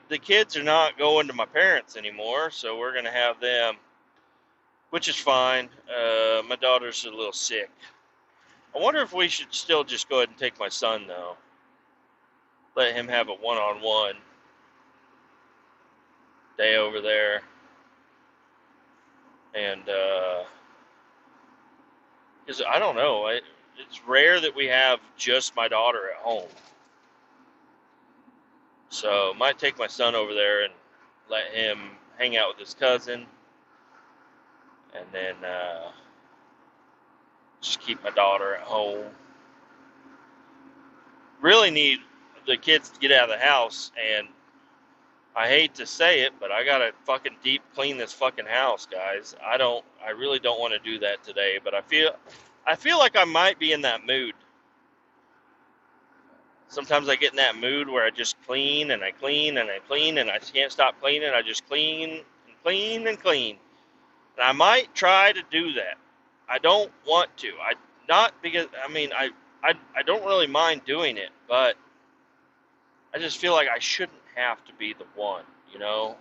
the kids are not going to my parents anymore, so we're gonna have them, which is fine. My daughter's a little sick. I wonder if we should still just go ahead and take my son though. Let him have a one-on-one day over there, and because I don't know, it's rare that we have just my daughter at home. So might take my son over there and let him hang out with his cousin, and then just keep my daughter at home. Really need the kids to get out of the house, and I hate to say it, but I gotta fucking deep clean this fucking house, guys. I really don't want to do that today, but I feel like I might be in that mood. Sometimes I get in that mood where I just clean and I clean and I clean and I can't stop cleaning. I just clean and clean and clean. And I might try to do that. I don't want to. Not because I don't really mind doing it, but I just feel like I shouldn't have to be the one, you know?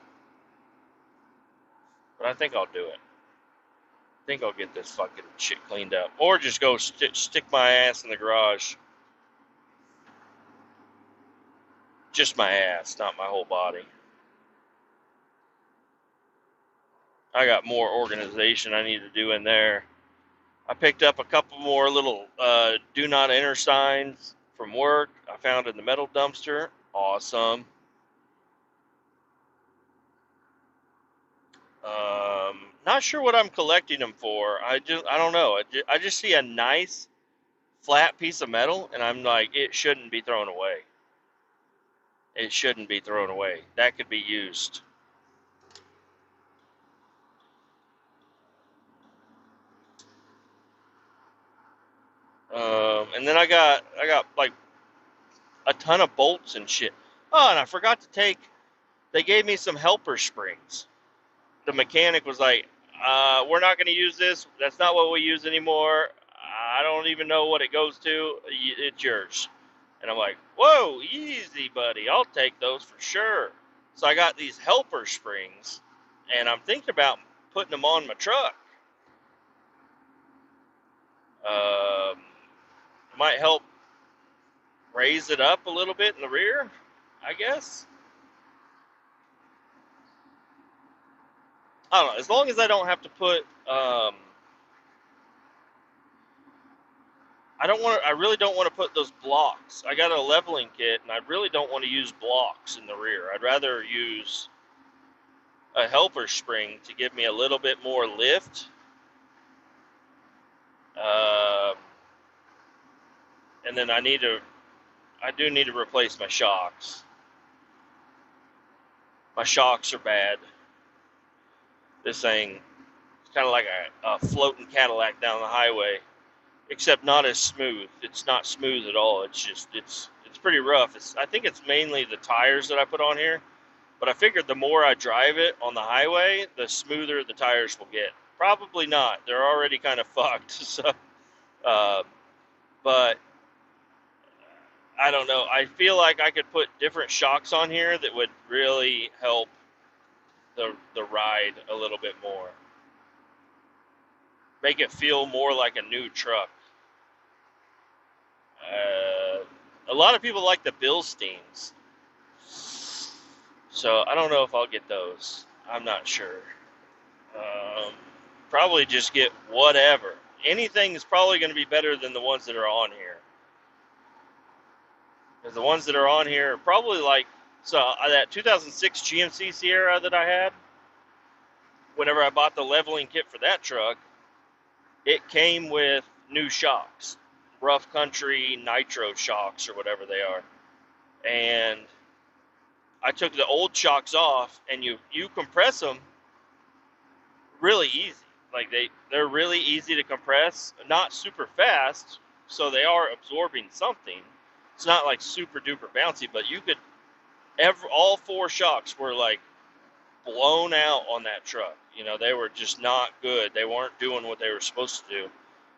But I think I'll do it. I think I'll get this fucking shit cleaned up. Or just go stick my ass in the garage. Just my ass, not my whole body. I got more organization I need to do in there. I picked up a couple more little do not enter signs from work. I found in the metal dumpster. Awesome. Not sure what I'm collecting them for. I don't know. I just see a nice flat piece of metal, and I'm like, it shouldn't be thrown away. It shouldn't be thrown away. That could be used. And then I got like a ton of bolts and shit. Oh, and I forgot to take. They gave me some helper springs. The mechanic was like, "We're not going to use this. That's not what we use anymore. I don't even know what it goes to. It's yours." And I'm like, "Whoa, easy, buddy. I'll take those for sure." So I got these helper springs, and I'm thinking about putting them on my truck. Um, might help raise it up a little bit in the rear, I guess. I don't know. As long as I don't have to put, I really don't want to put those blocks. I got a leveling kit, and I really don't want to use blocks in the rear. I'd rather use a helper spring to give me a little bit more lift. And then I do need to replace my shocks. My shocks are bad. This thing is kind of like a floating Cadillac down the highway, except not as smooth. It's not smooth at all. It's pretty rough. I think it's mainly the tires that I put on here, but I figured the more I drive it on the highway, the smoother the tires will get. Probably not. They're already kind of fucked. So Uh, but I don't know. I feel like I could put different shocks on here that would really help the ride a little bit more. Make it feel more like a new truck. A lot of people like the Bilsteins, so I don't know if I'll get those. I'm not sure. Um, Probably just get whatever. Anything is probably going to be better than the ones that are on here. Because the ones that are on here are probably like, so that 2006 GMC Sierra that I had, whenever I bought the leveling kit for that truck, it came with new shocks, rough country nitro shocks or whatever they are. And I took the old shocks off, and you compress them really easy. Like they're really easy to compress, not super fast, so they are absorbing something. It's not like super duper bouncy, but you could all four shocks were like blown out on that truck. You know, they were just not good. They weren't doing what they were supposed to do.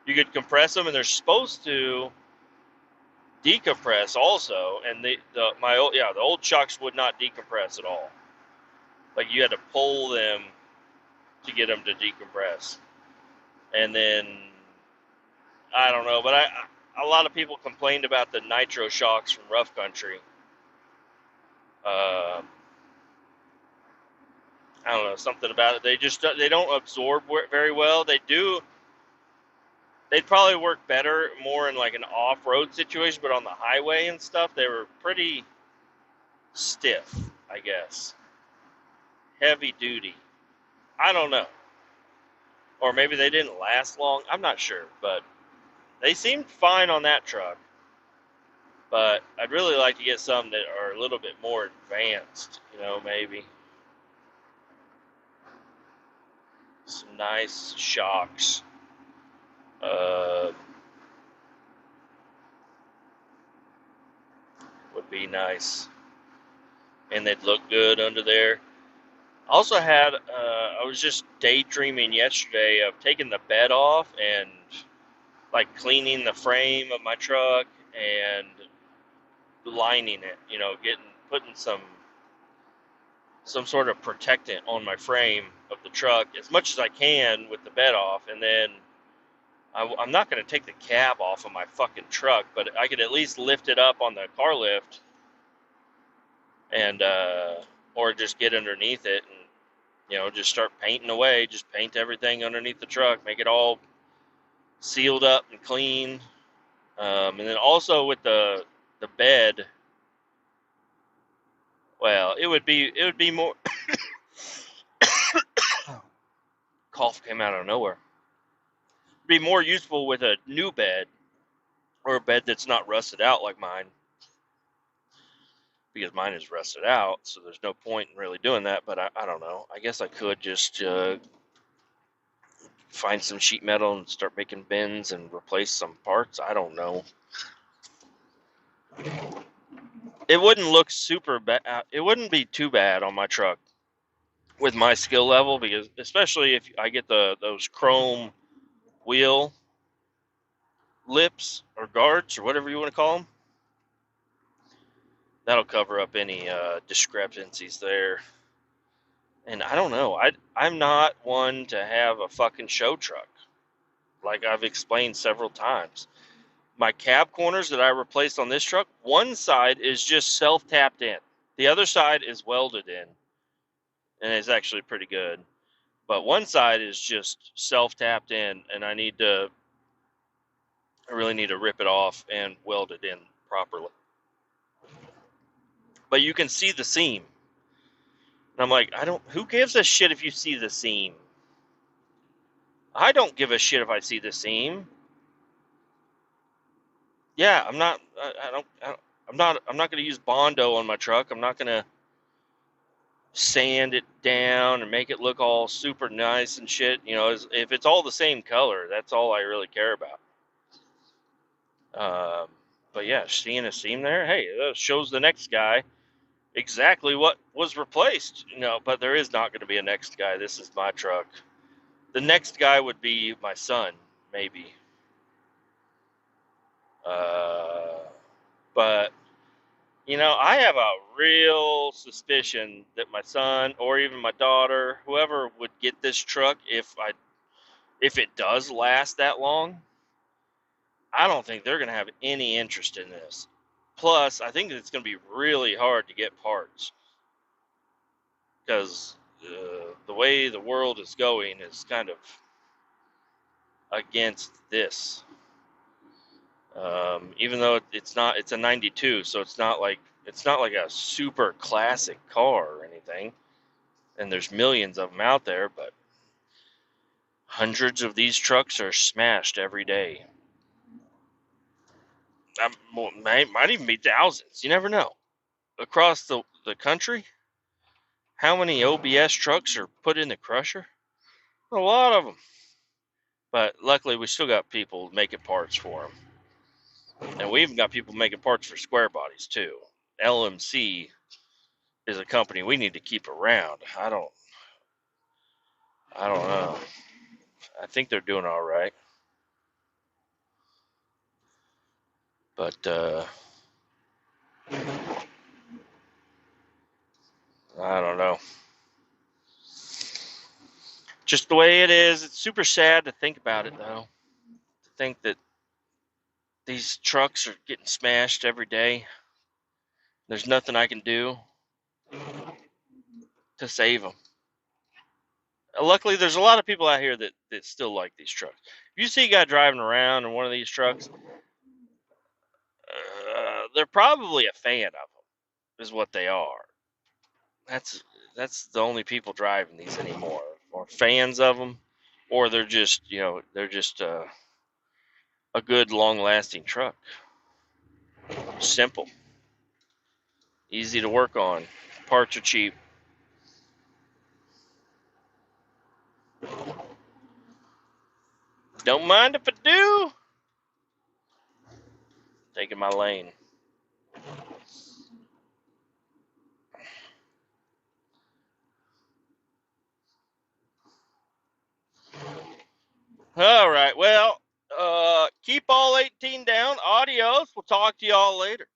You could compress them, and they're supposed to decompress also. And the old shocks would not decompress at all. Like you had to pull them to get them to decompress. And then I don't know, but a lot of people complained about the nitro shocks from rough country. I don't know, something about it. They don't absorb very well. They'd probably work better more in like an off-road situation, but on the highway and stuff, they were pretty stiff, I guess. Heavy duty. I don't know. Or maybe they didn't last long. I'm not sure, but they seemed fine on that truck. But I'd really like to get some that are a little bit more advanced, maybe. Some nice shocks. Would be nice. And they'd look good under there. Also had, I was just daydreaming yesterday of taking the bed off and like cleaning the frame of my truck and lining it, putting some sort of protectant on my frame of the truck as much as I can with the bed off. And then I'm not going to take the cab off of my fucking truck, but I could at least lift it up on the car lift and, or just get underneath it and, just start painting away, just paint everything underneath the truck, make it all sealed up and clean. And then also with the bed, well, it would be more, cough came out of nowhere. It'd be more useful with a new bed or a bed that's not rusted out like mine. Because mine is rusted out, so there's no point in really doing that, but I don't know. I guess I could just find some sheet metal and start making bins and replace some parts. I don't know. It wouldn't look super bad. It wouldn't be too bad on my truck with my skill level, because especially if I get those chrome wheel lips or guards or whatever you want to call them. That'll cover up any discrepancies there. And I don't know. I'm not one to have a fucking show truck, like I've explained several times. My cab corners that I replaced on this truck, one side is just self-tapped in. The other side is welded in, and it's actually pretty good. But one side is just self-tapped in, and I really need to rip it off and weld it in properly. But you can see the seam. And I'm like, who gives a shit if you see the seam? I don't give a shit if I see the seam. Yeah, I'm not going to use Bondo on my truck. I'm not going to sand it down and make it look all super nice and shit. If it's all the same color, that's all I really care about. But yeah, seeing a seam there, hey, that shows the next guy exactly what was replaced. But there is not going to be a next guy. This is my truck. The next guy would be my son, maybe. But I have a real suspicion that my son or even my daughter, whoever would get this truck, if it does last that long, I don't think they're going to have any interest in this. Plus, I think it's going to be really hard to get parts because the way the world is going is kind of against this. Even though it's a '92, so it's not like a super classic car or anything. And there's millions of them out there, but hundreds of these trucks are smashed every day. Might even be thousands. You never know. Across the country, how many OBS trucks are put in the crusher? A lot of them. But luckily, we still got people making parts for them. And we even got people making parts for square bodies, too. LMC is a company we need to keep around. I don't know. I think they're doing all right. But, I don't know. Just the way it is. It's super sad to think about it, though. To think that these trucks are getting smashed every day. There's nothing I can do to save them. Luckily, there's a lot of people out here that still like these trucks. If you see a guy driving around in one of these trucks, they're probably a fan of them, is what they are. That's the only people driving these anymore, or fans of them, or they're just a good long-lasting truck. Simple, easy to work on, parts are cheap. Don't mind if I do. Taking my lane. All right. Well, keep all 18 down. Adios. We'll talk to y'all later.